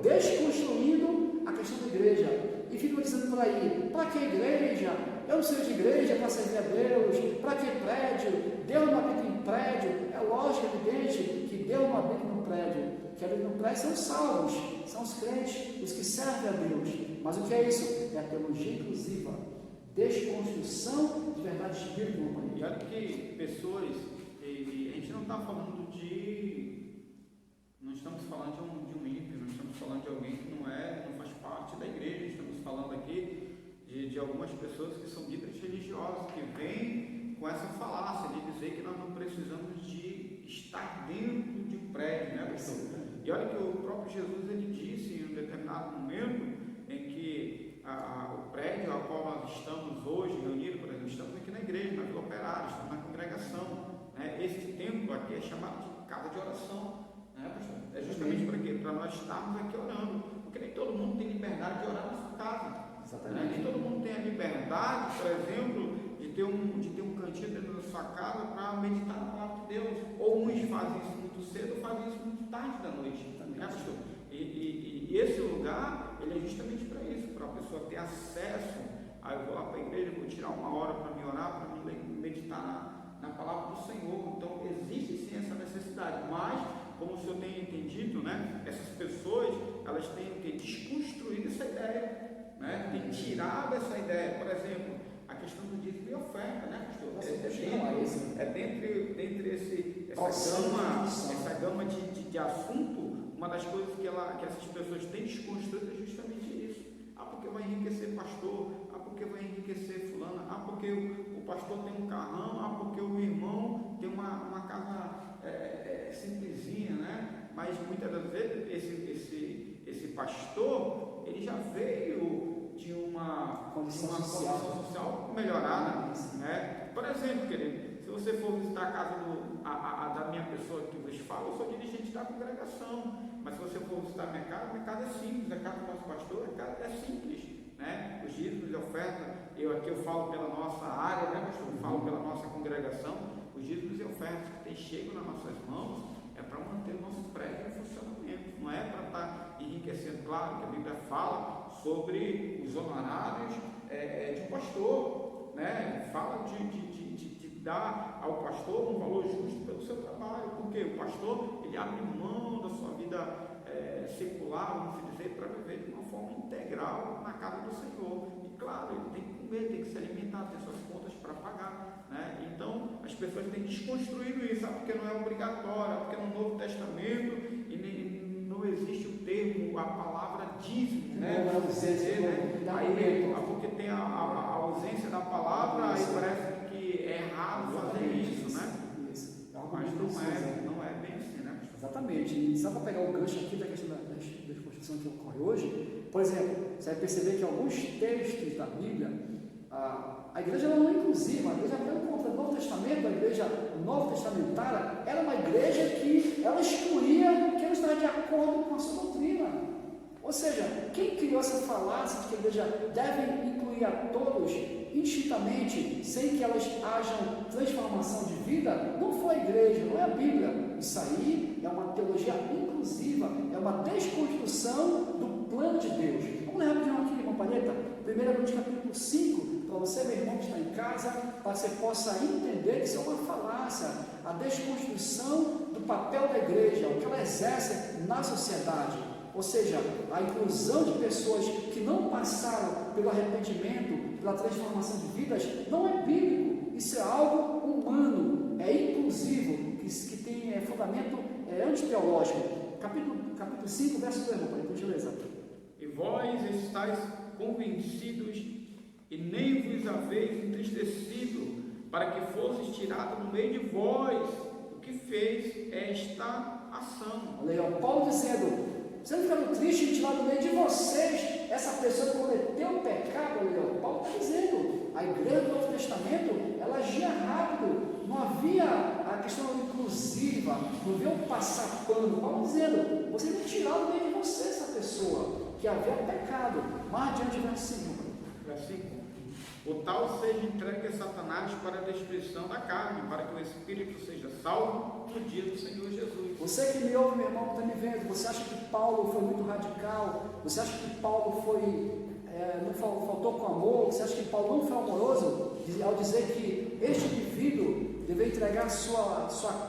desconstruindo a questão da igreja, e ficam dizendo por aí: para que igreja? Eu não sei de igreja para servir a Deus. Para que prédio? Deus não habita em prédio. É lógico, evidente, que Deus não habita no prédio. Que habita no prédio são os salvos, são os crentes, os que servem a Deus. Mas o que é isso? É a teologia inclusiva, desconstrução de verdades bíblicas. E olha que pessoas, a gente não está falando não estamos falando de um ímpio, não estamos falando de alguém que não faz parte da igreja. Estamos falando aqui de algumas pessoas que são líderes religiosos, que vêm com essa falácia de dizer que nós não precisamos de estar dentro de um prédio, né, pastor? E olha que o próprio Jesus, ele disse em um determinado momento em que o prédio ao qual nós estamos hoje reunidos, por exemplo, estamos aqui na igreja, na Vila Operária, estamos na congregação, né? Esse templo aqui é chamado de casa de oração, né, pastor? É justamente para quê? Para nós estarmos aqui orando, porque nem todo mundo tem liberdade de orar na sua casa. Exatamente. Nem todo mundo tem a liberdade, por exemplo, de ter um cantinho dentro da sua casa para meditar na palavra de Deus. Ou uns fazem isso muito cedo ou fazem isso muito tarde da noite, né, pastor? E esse lugar, ele é justamente para isso, para a pessoa ter acesso. Aí eu vou lá para a igreja, vou tirar uma hora para me orar, para me meditar na palavra do Senhor. Então existe sim essa necessidade, mas como o senhor tem entendido, né, essas pessoas, elas têm que desconstruir essa ideia, né, tem tirado essa ideia. Por exemplo, a questão do dízimo e oferta, né, pastor? Dentre essa gama de assunto, uma das coisas que essas pessoas têm desconstruído é justamente isso. Porque vai enriquecer pastor, porque vai enriquecer fulano, porque o pastor tem um carrão, porque o irmão tem uma casa simplesinha, né? Mas muitas das vezes esse pastor, ele já veio de uma condição social melhorada, né? Por exemplo, querido, se você for visitar a casa da minha pessoa que vos fala, eu sou dirigente da congregação, mas se você for visitar a minha casa é simples, a casa do nosso pastor é simples, né? Os dízimos e ofertas, eu falo pela nossa área, né, pastor? Eu falo pela nossa congregação, os dízimos e ofertas que tem chego nas nossas mãos é para manter o nosso prédio em funcionamento, não é para estar enriquecendo. Claro que a Bíblia fala sobre os honorários de um pastor, né? Fala de dar ao pastor um valor justo pelo seu trabalho, porque o pastor, ele abre mão da sua vida secular, vamos dizer, para viver de uma forma integral na casa do Senhor. E claro, ele tem que comer, tem que se alimentar, tem suas contas para pagar, né? Então as pessoas têm desconstruído isso, porque não é obrigatório, porque no Novo Testamento não existe o termo, a palavra dízimo, né? Aí, porque tem a ausência da palavra, aí parece que é errado fazer isso, né? Mas não é bem assim, né? Exatamente. E só para pegar o gancho aqui da questão da desconstrução que ocorre hoje, por exemplo, você vai perceber que alguns textos da Bíblia, a igreja não é inclusiva. A igreja, pelo contrário, no Novo Testamento, a igreja nova testamentária era uma igreja que ela excluía quem não estava de acordo com a sua doutrina. Ou seja, quem criou essa falácia de que a igreja deve incluir a todos indistintamente, sem que elas hajam transformação de vida, não foi a igreja, não é a Bíblia. Isso aí é uma teologia inclusiva, é uma desconstrução do plano de Deus. Vamos ler rapidinho aqui, irmão Palheta, 1 Coríntios capítulo 5, para você, meu irmão que está em casa, para que você possa entender que isso é uma falácia, a desconstrução do papel da igreja, o que ela exerce na sociedade. Ou seja, a inclusão de pessoas que não passaram pelo arrependimento, pela transformação de vidas, não é bíblico. Isso é algo humano, é inclusivo, que tem fundamento antiteológico. Capítulo 5, verso 2, por gentileza. E vós estáis convencidos e nem vos haveis entristecido, para que fosseis tirado no meio de vós. O que fez esta ação. Olha aí, Paulo dizendo: você não ficando triste de tirar do meio de vocês essa pessoa que cometeu o pecado. Olha, Paulo está dizendo, a igreja do Novo Testamento, ela agia rápido, não havia a questão inclusiva, não havia um passar pano. Paulo dizendo, vocês não tiraram do meio de vocês essa pessoa, que havia pecado. Mais adiante, verso 5. Versículo: o tal seja entregue a Satanás para a destruição da carne, para que o espírito seja salvo no dia do Senhor Jesus. Você que me ouve, meu irmão, que está me vendo, você acha que Paulo foi muito radical? Você acha que Paulo não faltou com amor? Você acha que Paulo não foi amoroso ao dizer que este indivíduo deve entregar sua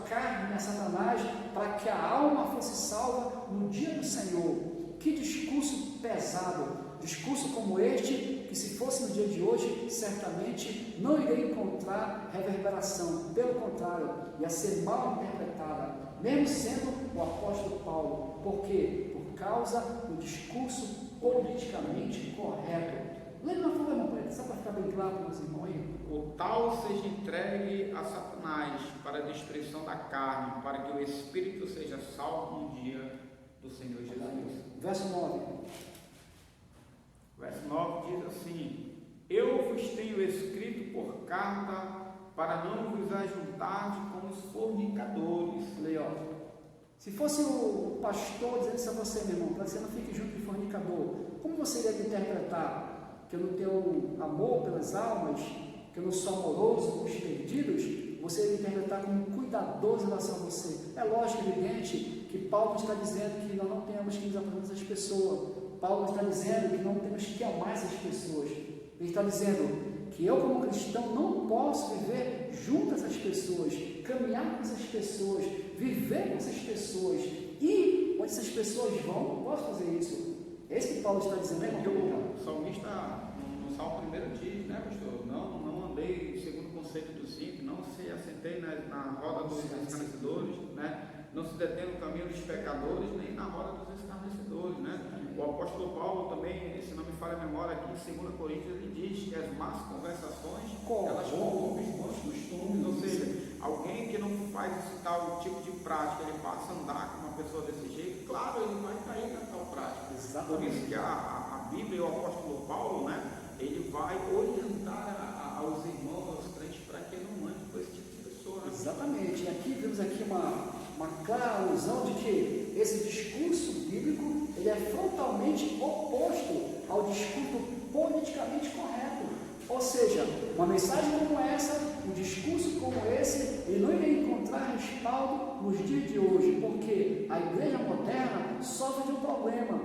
carne a Satanás para que a alma fosse salva no dia do Senhor? Que discurso pesado! Discurso como este, que se fosse no dia de hoje, certamente não iria encontrar reverberação. Pelo contrário, ia ser mal interpretada, mesmo sendo o apóstolo Paulo. Por quê? Por causa do discurso politicamente correto. Lembra na forma, irmão, só para ficar bem claro para os irmãos aí? O tal seja entregue a Satanás para a destruição da carne, para que o espírito seja salvo no dia do Senhor Jesus. Verso 9. Verso 9 diz assim: eu vos tenho escrito por carta para não vos ajuntar com os fornicadores. Olha aí, ó. Se fosse o pastor dizendo isso a você, meu irmão, para que você não fique junto de fornicador, como você iria interpretar? Que eu não tenho amor pelas almas, que eu não sou amoroso com os perdidos? você deve interpretar como cuidadoso em relação a você. É lógico, evidente, que Paulo está dizendo que nós não temos que nos aproximar dessas pessoas. Paulo está dizendo que não temos que amar essas pessoas. Ele está dizendo que eu, como cristão, não posso viver junto a essas pessoas, caminhar com essas pessoas, viver com essas pessoas, e onde essas pessoas vão, não posso fazer isso. É isso que Paulo está dizendo, né? O salmista, no Salmo 1 diz, né, pastor? Não andei segundo o conceito do simples, não se assentei na roda dos escarnecedores, né? Não se detém no caminho dos pecadores, nem na roda dos escarnecedores, né? O apóstolo Paulo também, se não me falha a memória, aqui em 2 Coríntios, ele diz que as más conversações, elas corrompem os bons costumes, ou seja, alguém que não faz esse tal tipo de prática, ele passa a andar com uma pessoa desse jeito, claro, ele vai cair na tal prática. Exatamente. Por isso que a Bíblia e o apóstolo Paulo, né, ele vai orientar aos irmãos, aos crentes, para que não ande com esse tipo de pessoa. Né? Exatamente, e aqui vemos aqui uma clara alusão de que esse discurso bíblico ele é frontalmente oposto ao discurso politicamente correto. Ou seja, uma mensagem como essa, um discurso como esse, ele não iria encontrar respaldo nos dias de hoje, porque a igreja moderna sofre de um problema.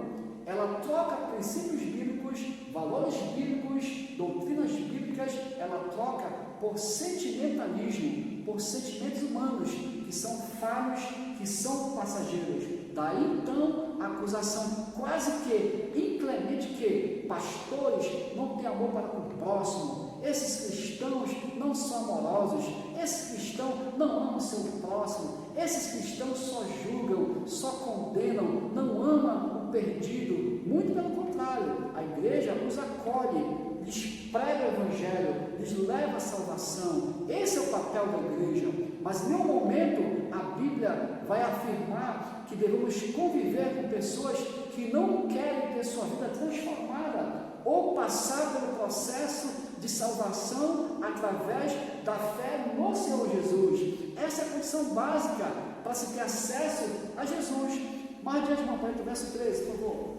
Ela troca princípios bíblicos, valores bíblicos, doutrinas bíblicas, ela troca por sentimentalismo, por sentimentos humanos, que são falhos, que são passageiros. Daí então a acusação quase que inclemente que pastores não têm amor para com o próximo, esses cristãos não são amorosos, esses cristãos não amam o seu próximo, esses cristãos só julgam, só condenam, não amam o perdido. Muito pelo contrário, a igreja os acolhe, lhes prega o evangelho, lhes leva a salvação. Esse é o papel da igreja. Mas em nenhum momento a Bíblia vai afirmar que devemos conviver com pessoas que não querem ter sua vida transformada ou passar pelo processo de salvação através da fé no Senhor Jesus. Essa é a condição básica para se ter acesso a Jesus. Mais adiante, irmão, para o verso 13, por favor.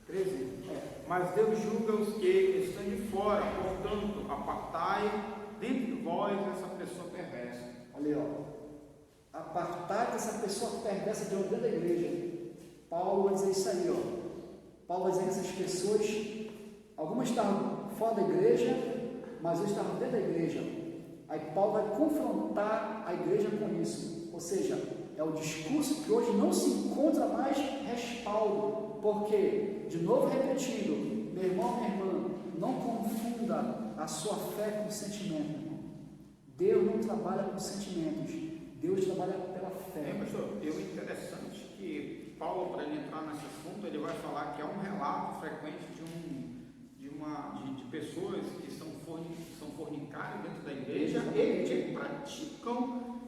13. Mas Deus julga os que estão de fora, portanto, apartai dentro de vós essa pessoa perversa. Ali, ó. Apartai dessa pessoa perversa de dentro da igreja. Paulo vai dizer isso aí, ó. Paulo vai dizer que essas pessoas, algumas estavam fora da igreja, mas outras estavam dentro da igreja. Aí Paulo vai confrontar a igreja com isso. Ou seja, é o discurso que hoje não se encontra mais respaldo. Porque, de novo repetindo, meu irmão, minha irmã, não confunda a sua fé com sentimento, irmão. Deus não trabalha com sentimentos, Deus trabalha pela fé. Pastor, é interessante que Paulo, para ele entrar nesse assunto, ele vai falar que há um relato frequente de pessoas que são fornicários dentro da igreja e que praticam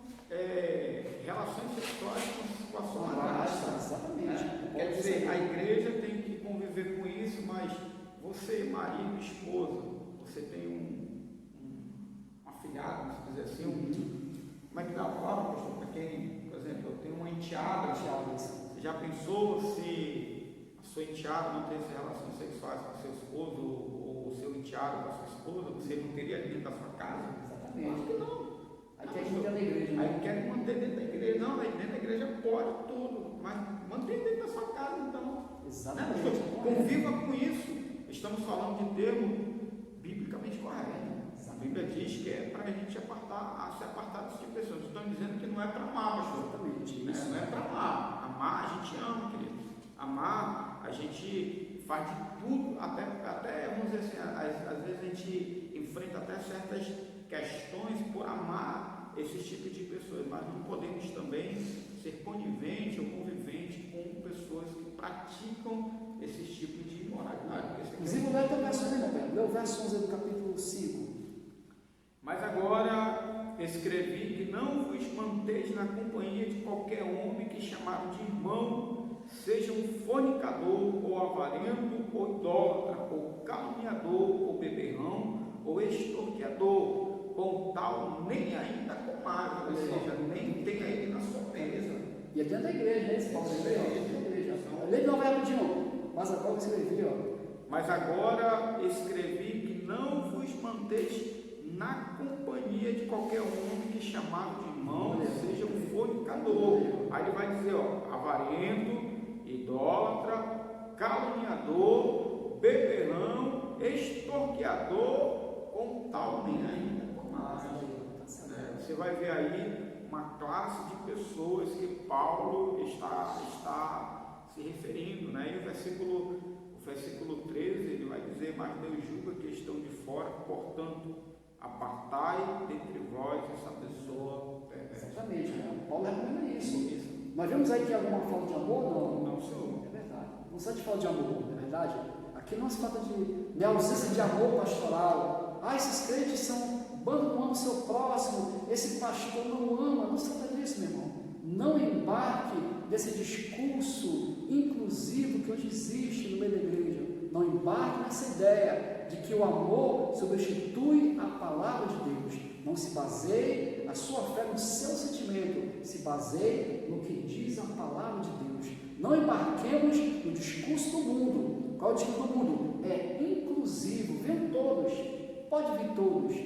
relações sexuais com a sua madrasta. Exatamente. Quer dizer, a igreja tem que conviver com isso, mas você, marido, esposa, você tem um afilhado, vamos dizer assim, como é que dá a palavra, pastor? Para quem, por exemplo, eu tenho uma enteada, você já pensou se a sua enteada não tivesse relações sexuais com o seu esposo, ou o seu enteado com a sua esposa, você não teria dentro da sua casa? Exatamente. Acho que não. Aí quer manter na igreja. Aí quer manter dentro da igreja. Não, dentro da igreja pode tudo, mas mantém dentro da sua casa, então. Exatamente. Né? Conviva com isso. Estamos falando de termo biblicamente correto. A Bíblia diz que é para a gente se apartar desse tipo de pessoas. Estão dizendo que não é para amar, pastor. Exatamente. Isso. Não é para amar. Amar a gente ama, querido. Amar a gente faz de tudo, até vamos dizer assim, às vezes a gente enfrenta até certas questões por amar esse tipo de pessoas, mas não podemos também ser conivente ou convivente com pessoas que praticam esse tipo de imoralidade. Inclusive, lê o verso 11, lê o verso 11 do capítulo 5. Mas agora escrevi que não vos manteis na companhia de qualquer homem que chamaram de irmão, seja um fornicador, ou avarento, ou idólatra, ou caluniador, ou beberrão, ou extorquiador. Com tal, nem ainda comadre, ou seja, nem tem ainda na sua mesa. E é dentro da igreja, né? Esse Paulo da igreja. Lê de novo rapidinho. Mas agora eu escrevi, ó. Mas agora escrevi que não vos manteis na companhia mania de qualquer homem que chamado de irmão seja um fornicador. Aí ele vai dizer, ó, avarento, idólatra, caluniador, beberrão, extorquiador, com tal nem ainda com mais. Você vai ver aí uma classe de pessoas que Paulo está se referindo, né? E o versículo 13, ele vai dizer, mas Deus julga que estão de fora, portanto, apartai dentre vós essa pessoa perversa. Exatamente, né? Paulo recomenda isso. Nós vemos aí que alguma falta de amor? Não, senhor. É verdade. Não se trata de falta de amor, não é verdade? Aqui não se trata de ausência de amor pastoral. Esses crentes não amam o seu próximo, esse pastor não ama. Não se trata disso, meu irmão. Não embarque nesse discurso inclusivo que hoje existe no meio da igreja. Não embarque nessa ideia de que o amor substitui a palavra de Deus. Não se baseie a sua fé no seu sentimento, se baseie no que diz a palavra de Deus. Não embarquemos no discurso do mundo. Qual é o discurso do mundo? É inclusivo, vem todos, pode vir todos,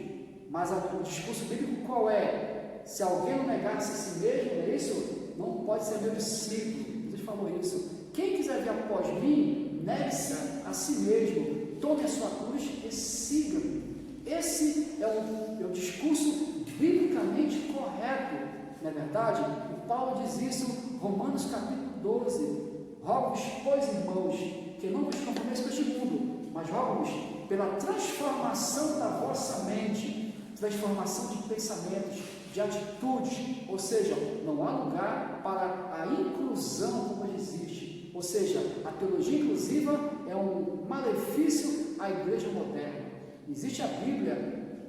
mas o discurso bíblico qual é? Se alguém não negar-se a si mesmo, é isso? Não pode ser meu discípulo. Jesus falou isso. Quem quiser vir após mim, negue-se a si mesmo, tome a sua cruz e siga-me. Esse é o discurso biblicamente correto, não é verdade? O Paulo diz isso, Romanos capítulo 12. Rogo-vos, pois, irmãos, que não vos conformeis com este mundo, mas rogo-vos pela transformação da vossa mente, transformação de pensamentos, de atitudes, ou seja, não há lugar para a inclusão como existe, ou seja, a teologia inclusiva é um malefício à igreja moderna. Existe a Bíblia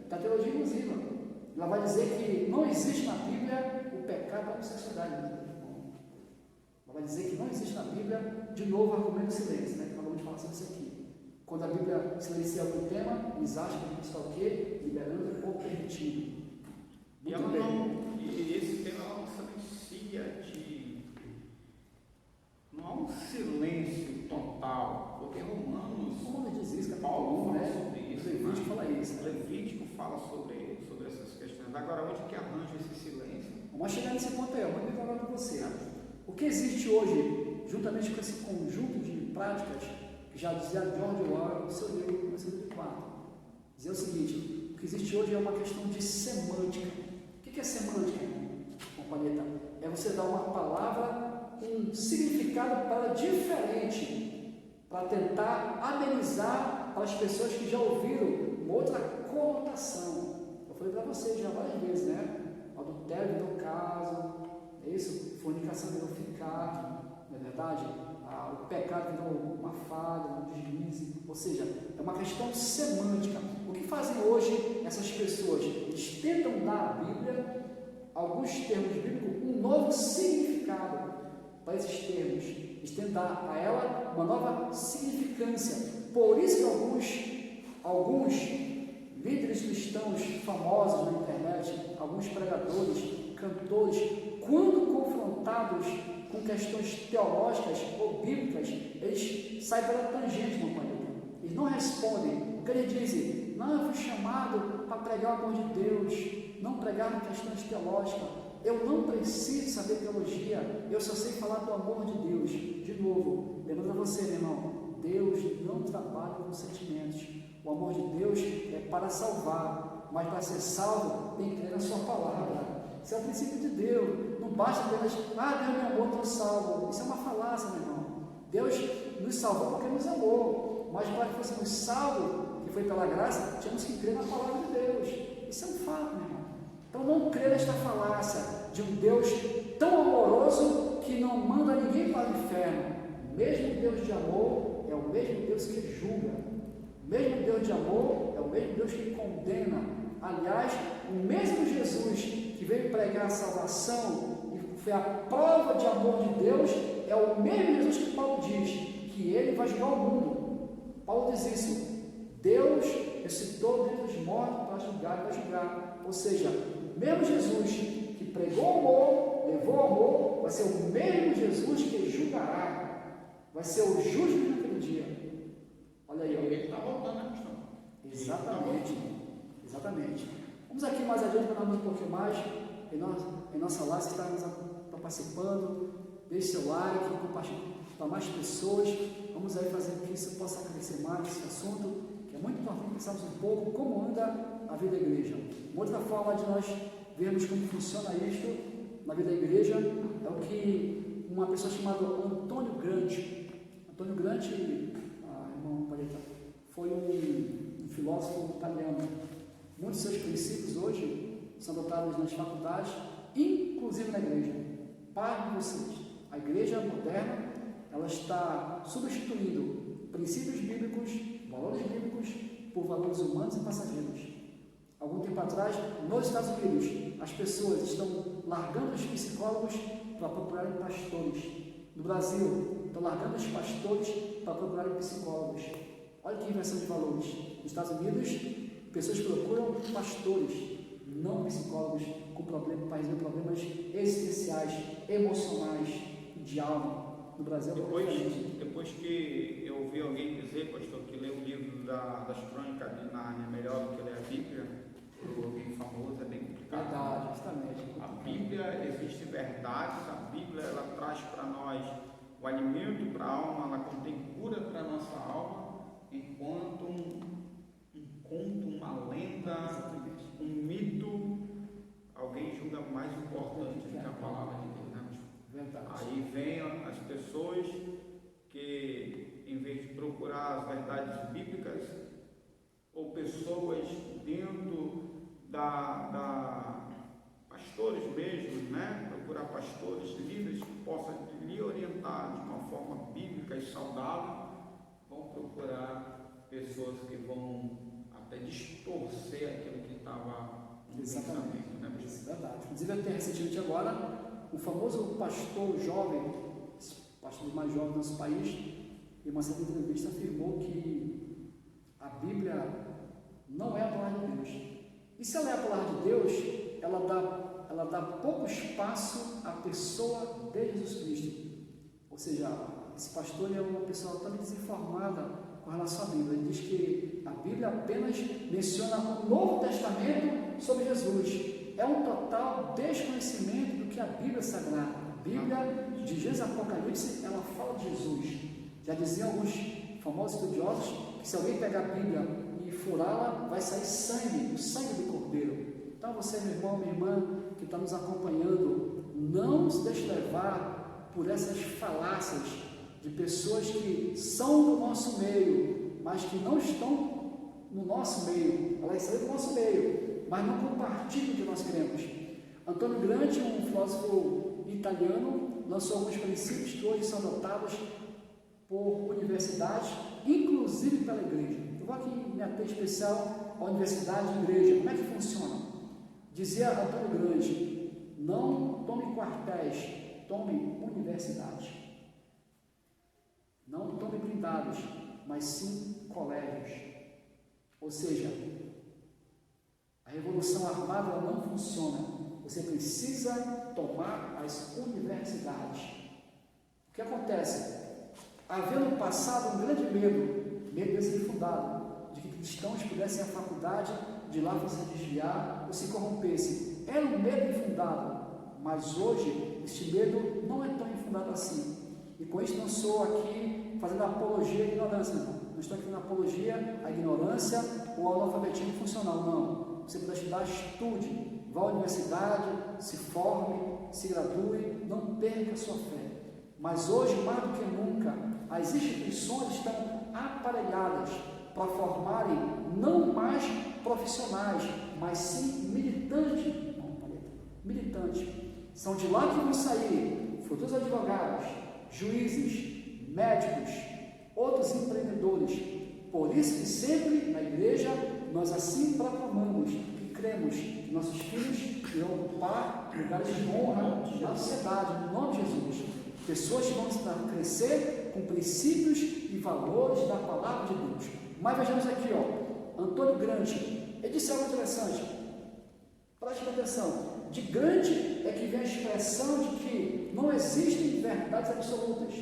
da teologia inclusiva, ela vai dizer que não existe na Bíblia o pecado da homossexualidade. Ela vai dizer que não existe na Bíblia, de novo, argumento de silêncio, né? Que nós vamos falar sobre isso aqui. Quando a Bíblia silencia algum tema, eles acham que a gente está o quê? Liberando ou permitindo. E esse tema não silencia não há um silêncio total, porque Romanos diz isso, que Paulo fala né? sobre isso. Levítico fala isso. Levítico fala sobre essas questões. Agora, onde que arranja esse silêncio? Vamos chegar nesse ponto aí, eu vou falar com você. O que existe hoje, juntamente com esse conjunto de práticas, que já dizia George Orwell no seu livro 1984, dizia o seguinte: o que existe hoje é uma questão de semântica. O que é semântica, companheira? É você dar uma palavra um significado para ela diferente, para tentar amenizar para as pessoas que já ouviram uma outra conotação. Eu falei para vocês já várias vezes, né? Adultério virou caso, é isso? Fornicação virou ficar, não é verdade? O pecado virou uma falha, um deslize, ou seja, é uma questão semântica. O que fazem hoje essas pessoas? Eles tentam dar à Bíblia, alguns termos bíblicos, um novo significado para esses termos. Eles tentam dar a ela uma nova significância. Por isso que alguns líderes cristãos famosos na internet, alguns pregadores, cantores, quando confrontados com questões teológicas ou bíblicas, eles saem pela tangente, meu pai. Eles não respondem. O que eles dizem? Não, eu fui chamado para pregar o amor de Deus, não pregar questões teológicas. Eu não preciso saber teologia, eu só sei falar do amor de Deus. De novo, lembrando a você, meu irmão, Deus não trabalha com sentimentos. O amor de Deus é para salvar, mas para ser salvo tem que crer na sua palavra. Isso é o princípio de Deus. Não basta apenas, Deus me amou, estou salvo. Isso é uma falácia, meu irmão. Deus nos salvou porque nos amou, mas para que fôssemos salvos, que foi pela graça, tínhamos que crer na palavra de Deus. Isso é um fato, meu irmão. Então não creia nesta falácia de um Deus tão amoroso que não manda ninguém para o inferno. O mesmo Deus de amor é o mesmo Deus que julga. O mesmo Deus de amor é o mesmo Deus que condena. Aliás, o mesmo Jesus que veio pregar a salvação e foi a prova de amor de Deus, é o mesmo Jesus que Paulo diz que ele vai julgar o mundo. Paulo diz isso. Deus ressuscitou dentre os mortos para julgar e vai julgar. Ou seja, o mesmo Jesus que pregou o amor, levou o amor, vai ser o mesmo Jesus que julgará. Vai ser o justo naquele dia. Olha aí. Ele está voltando a questão. Exatamente. Exatamente. Vamos aqui mais adiante para darmos um pouquinho mais em nossa live. Você está participando, deixe seu like, compartilhe para mais pessoas. Vamos aí fazer com que isso possa crescer mais nesse assunto, que é muito importante pensarmos um pouco como anda a vida da igreja. Uma outra forma de nós vermos como funciona isto na vida da igreja é o que uma pessoa chamada Antônio Gramsci, irmão Paleta, foi um filósofo italiano. Muitos de seus princípios hoje são adotados nas faculdades, inclusive na igreja. Para vocês, a igreja moderna, ela está substituindo princípios bíblicos, valores bíblicos, por valores humanos e passageiros. Algum tempo atrás, nos Estados Unidos, as pessoas estão largando os psicólogos para procurarem pastores. No Brasil, estão largando os pastores para procurarem psicólogos. Olha que inversão de valores. Nos Estados Unidos, pessoas procuram pastores, não psicólogos para resolver problemas existenciais, emocionais, de alma. No Brasil, depois que eu ouvi alguém dizer, pastor, que lê o livro das Crônicas de Nárnia melhor do que ler a Bíblia, alguém famoso, é bem complicado. Verdade, justamente. A Bíblia, existe verdades, a Bíblia ela traz para nós o alimento para a alma, ela contém cura para a nossa alma, enquanto um conto, uma lenda, um mito, alguém julga mais importante do que a palavra de Deus, né? Verdade. Aí vem as pessoas que, em vez de procurar as verdades bíblicas, ou pessoas dentro pastores mesmo, né? Procurar pastores, líderes que possam lhe orientar de uma forma bíblica e saudável, vão procurar pessoas que vão até distorcer aquilo que estava no pensamento, né? Verdade. Inclusive, eu tenho recentemente agora o famoso pastor jovem, pastor mais jovem do nosso país, em uma certa entrevista afirmou que a Bíblia não é a palavra de Deus. E se ela é a palavra de Deus, ela dá pouco espaço à pessoa de Jesus Cristo. Ou seja, esse pastor é uma pessoa totalmente desinformada com relação à Bíblia. Ele diz que a Bíblia apenas menciona o Novo Testamento sobre Jesus. É um total desconhecimento do que a Bíblia Sagrada. A Bíblia de Gênesis Apocalipse, ela fala de Jesus. Já diziam alguns famosos estudiosos que se alguém pegar a Bíblia e furá-la, vai sair sangue, o sangue do Cordeiro. Então você, meu irmão, minha irmã, que está nos acompanhando, não se deixe levar por essas falácias de pessoas que são do nosso meio, mas que não estão no nosso meio. Elas saem do nosso meio, mas não compartilham o que nós queremos. Antônio Gramsci, um filósofo italiano, lançou alguns princípios que hoje são adotados por universidades, inclusive pela igreja. Eu vou aqui me ater especial à universidade e igreja. Como é que funciona? Dizia Antônio Gramsci: não tome quartéis, tome universidades. Não tome blindados, mas sim colégios. Ou seja, a revolução armada ela não funciona. Você precisa tomar as universidades. O que acontece? Havia no passado um grande medo desinfundado, de que cristãos pudessem ir à faculdade, de lá fossem desviar ou se corrompessem. Era um medo infundado, mas hoje este medo não é tão infundado assim. E com isso não sou aqui fazendo apologia à ignorância, não estou aqui fazendo apologia à ignorância ou ao analfabetismo funcional, não. Você pode estudar, estude, vá à universidade, se forme, se gradue, não perca a sua fé. Mas hoje, mais do que nunca, as instituições estão aparelhadas para formarem não mais profissionais, mas sim militantes. Militantes. São de lá que vão sair futuros advogados, juízes, médicos, outros empreendedores. Por isso que sempre na igreja nós assim proclamamos e cremos que nossos filhos irão ocupar lugares de honra na sociedade, no nome de Jesus. Pessoas que vão crescer com princípios e valores da palavra de Deus. Mas vejamos aqui, Antônio Gramsci, ele disse algo interessante. Preste atenção. De grande é que vem a expressão de que não existem verdades absolutas.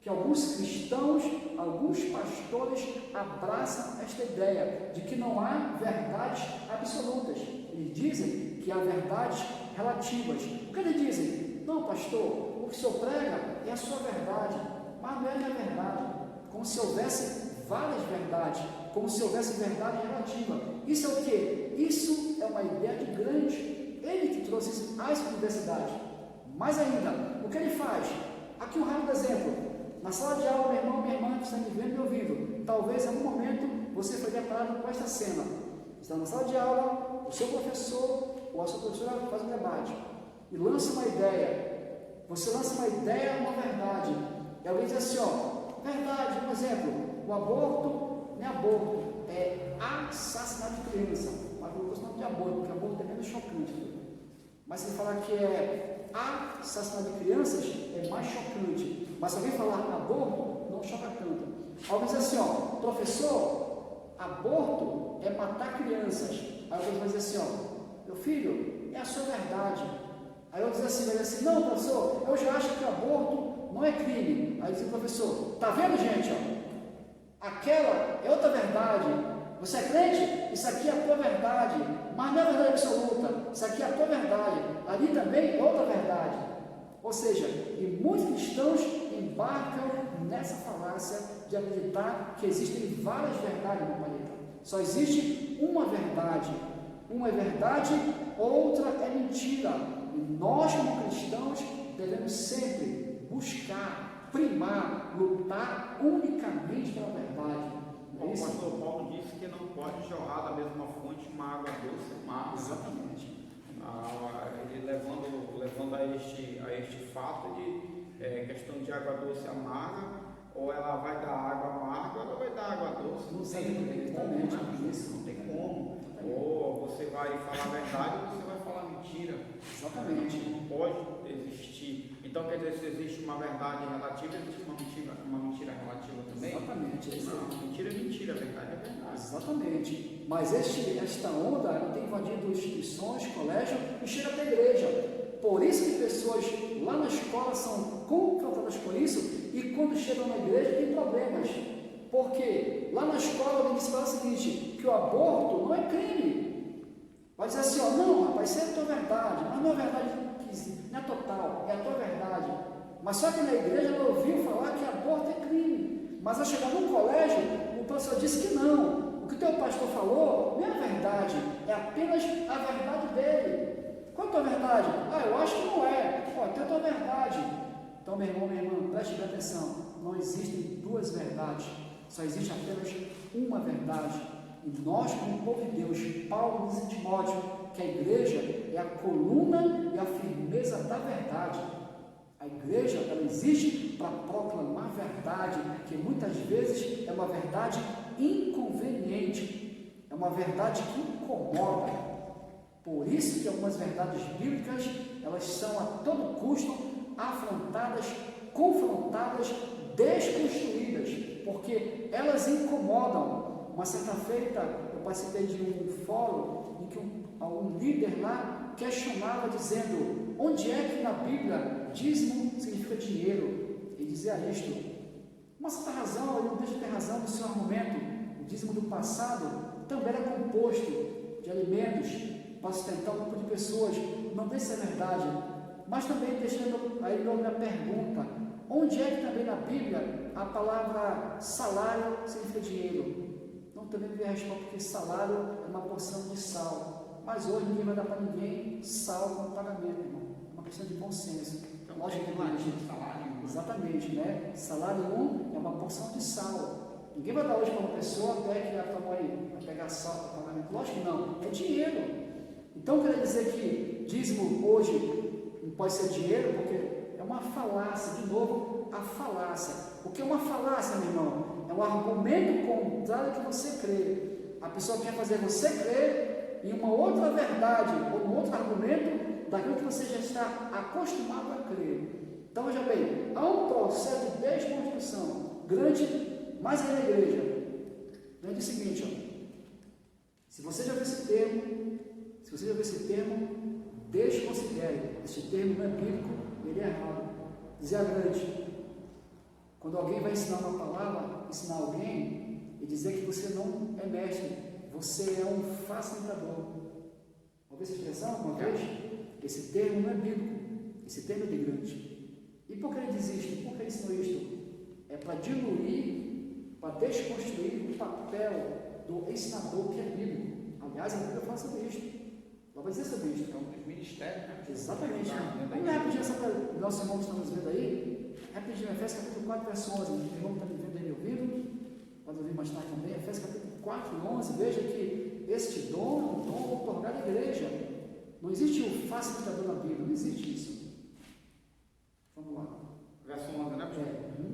Que alguns cristãos, alguns pastores abraçam esta ideia de que não há verdades absolutas. Ele eles dizem que há verdades relativas. O que eles dizem? Não, pastor, o que o senhor prega é a sua verdade, mas não é a minha verdade. Como se houvesse várias verdades, como se houvesse verdade relativa. Isso é o quê? Isso é uma ideia de grande. Ele que trouxe isso às universidades. Mais ainda, o que ele faz? Aqui um rápido exemplo. Na sala de aula, meu irmão, minha irmã, que está me vendo e me ouvindo, talvez em algum momento você foi deparado com esta cena. Está na sala de aula, o seu professor ou a sua professora faz um debate e lança uma ideia. Você lança uma ideia, uma verdade. E alguém diz assim, ó, verdade, um exemplo, o aborto não é aborto, é assassinato de criança. Mas eu gosto de aborto, porque aborto é menos chocante. Mas se falar que é assassinato de crianças, é mais chocante. Mas se alguém falar aborto, não choca tanto. Alguém diz assim, ó, professor, aborto é matar crianças. Aí alguém vai dizer assim, ó, meu filho, é a sua verdade. Aí eu diz assim, vai dizer assim, não, professor, eu já acho que aborto não é crime. Aí diz o professor, tá vendo, gente, ó? Aquela é outra verdade. Você é crente? Isso aqui é a tua verdade, mas não é verdade absoluta. Isso aqui é a tua verdade. Ali também é outra verdade. Ou seja, e muitos cristãos embarcam nessa falácia de acreditar que existem várias verdades no planeta. Só existe uma verdade. Uma é verdade, outra é mentira. E nós, como cristãos, devemos sempre buscar, primar, lutar unicamente pela verdade. O pastor Paulo disse que não pode jorrar da mesma fonte uma água doce e amarga. Exatamente. Ele levando a este fato de questão de água doce e amarga, ou ela vai dar água amarga, ou ela vai dar água doce. Não tem como, isso não tem como. Ou você vai falar a verdade ou você vai falar mentira. Exatamente. Não pode existir. Então, quer dizer, se existe uma verdade relativa, existe uma mentira relativa também? Exatamente. Não, mentira é mentira, a verdade é verdade. Exatamente. Mas esta onda ela tem invadido instituições, colégios e chega até a igreja. Por isso que pessoas lá na escola são confrontadas com isso e quando chegam na igreja tem problemas. Porque lá na escola alguém diz para o seguinte, que o aborto não é crime. Vai dizer assim, ó, não, rapaz, isso é a tua verdade, mas não é verdade, não é total, é a tua verdade. Mas só que na igreja ela ouviu falar que aborto é crime. Mas ao chegar no colégio, o professor disse que não. O que o teu pastor falou não é a verdade, é apenas a verdade dele. Qual é a tua verdade? Ah, eu acho que não é. Pô, então é a tua verdade. Então, meu irmão, minha irmã, preste bem atenção. Não existem duas verdades. Só existe apenas uma verdade. E nós, como povo de Deus, Paulo diz em Timóteo que a igreja é a coluna e a firmeza da verdade. A igreja, ela existe para proclamar a verdade, que muitas vezes é uma verdade inconveniente, é uma verdade que incomoda. Por isso que algumas verdades bíblicas, elas são a todo custo afrontadas, confrontadas, desconstruídas, porque elas incomodam. Uma certa feita, eu participei de um fórum em que um líder lá questionava, dizendo, onde é que na Bíblia dízimo significa dinheiro? E dizia isto. Uma certa razão, ele não deixa de ter razão no seu argumento. O dízimo do passado também era composto de alimentos para sustentar um grupo de pessoas. Não deixa de ser verdade. Mas também deixando aí uma pergunta, onde é que também na Bíblia a palavra salário significa dinheiro? Não também me responde porque salário é uma porção de sal. Mas hoje ninguém vai dar para ninguém sal como pagamento, irmão. É uma questão de bom senso. Então, logicamente, salário. Exatamente, né? Salário é uma porção de sal. Ninguém vai dar hoje para uma pessoa até que a tua mãe vai pegar sal para pagamento. Lógico que não, é dinheiro. Então quer dizer que dízimo hoje não pode ser dinheiro, porque é uma falácia, de novo, a falácia. O que é uma falácia, meu irmão? É um argumento contrário que você crê. A pessoa quer fazer você crer em uma outra verdade, ou um outro argumento, daquilo que você já está acostumado a crer. Então, veja bem, há um processo de desconstrução grande, mais aí na igreja. Então, diz o seguinte, ó, se você já viu esse termo, desconsidere. Esse termo não é bíblico, ele é errado. Dizer grande. Quando alguém vai ensinar uma palavra, ensinar alguém e dizer que você não é mestre, você é um facilitador. ouviu essa expressão uma vez? Esse termo não é bíblico, esse termo é de grande. E por que ele diz isto? Por que ele ensinou isto? É para diluir, para desconstruir o papel do ensinador que é bíblico. Aliás, a Bíblia fala sobre isto. Ela vai dizer sobre isto. Então, os ministérios, né? Exatamente. Vamos repetir essa para os nossos irmãos que estão nos vendo aí. Rapidinho, Efésios capítulo 4, verso 11. O irmão que está me vendo aí me ouvindo, pode ouvir mais tarde também. Efésios capítulo 4, 11. Veja que este dom é um dom otorgado à igreja. Não existe o facilitador na Bíblia, não existe isso. Vamos lá. Verso 11, né?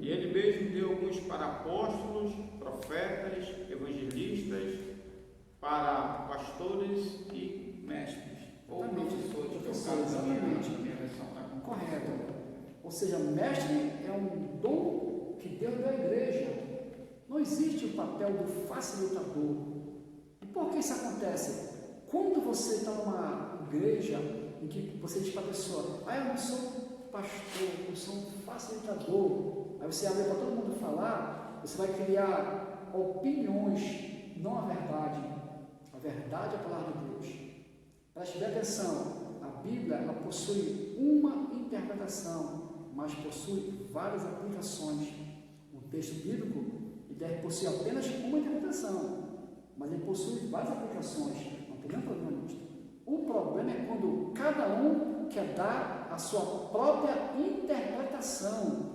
E ele mesmo deu alguns para apóstolos, profetas, evangelistas, para pastores e mestres. Ou professores, que é o caso da minha versão. Tá? Correto. Ou seja, mestre é um dom que Deus deu à igreja. Não existe o papel do facilitador. E por que isso acontece? Quando você está numa igreja em que você diz para a pessoa, eu não sou pastor, eu sou um facilitador, aí você abre para todo mundo falar, você vai criar opiniões, não a verdade. A verdade é a palavra de Deus. Preste bem atenção, a Bíblia ela possui uma interpretação, mas possui várias aplicações. Um texto bíblico ele deve possuir apenas uma interpretação, mas ele possui várias aplicações. Não tem nenhum problema nisso. O problema é quando cada um quer dar a sua própria interpretação.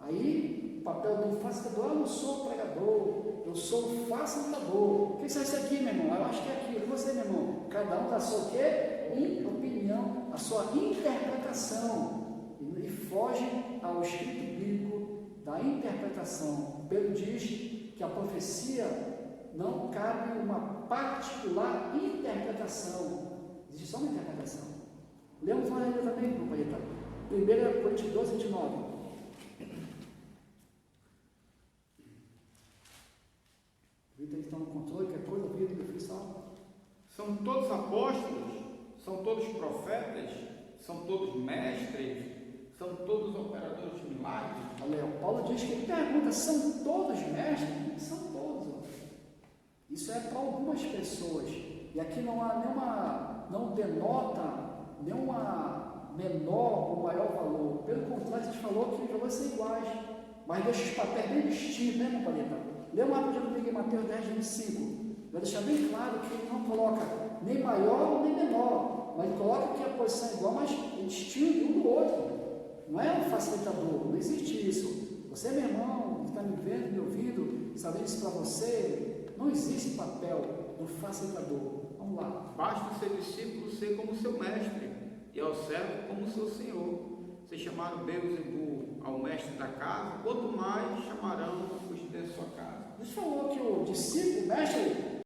Aí, o papel do facilitador, eu não sou pregador, eu sou facilitador. O que é isso aqui, meu irmão? Eu acho que é aquilo. E você, meu irmão? Cada um dá a sua quê? Opinião, a sua interpretação. E foge ao escrito bíblico da interpretação. Pedro diz que a profecia não cabe uma particular interpretação. Existe só uma interpretação. Lemos lá ainda também, companheiro. 1 Coríntios 12, 29. Vitor está no controle, que é coisa, Vitor, pessoal. São todos apóstolos, são todos profetas, são todos mestres, são todos operadores de milagres. Olha, Paulo diz que ele pergunta, são todos mestres? São todos. Isso é para algumas pessoas. E aqui não há nenhuma, não denota nenhuma menor ou maior valor. Pelo contrário, a gente falou que os valores são iguais, mas deixa os papéis bem distintos, né, companheiro? Lê uma rapidinho comigo em Mateus 10, 25. Vai deixar bem claro que ele não coloca nem maior nem menor, mas ele coloca que a posição é igual, mas ele distingue um do outro. Não é um facilitador, não existe isso. Você, meu irmão, que está me vendo, me ouvindo, sabendo isso para você, não existe papel do facilitador. Vamos lá. Basta o seu discípulo ser como seu mestre e ao servo como seu senhor. Vocês chamaram Beelzebul ao mestre da casa, quanto mais chamarão os de sua casa. Deus falou que o discípulo, o mestre,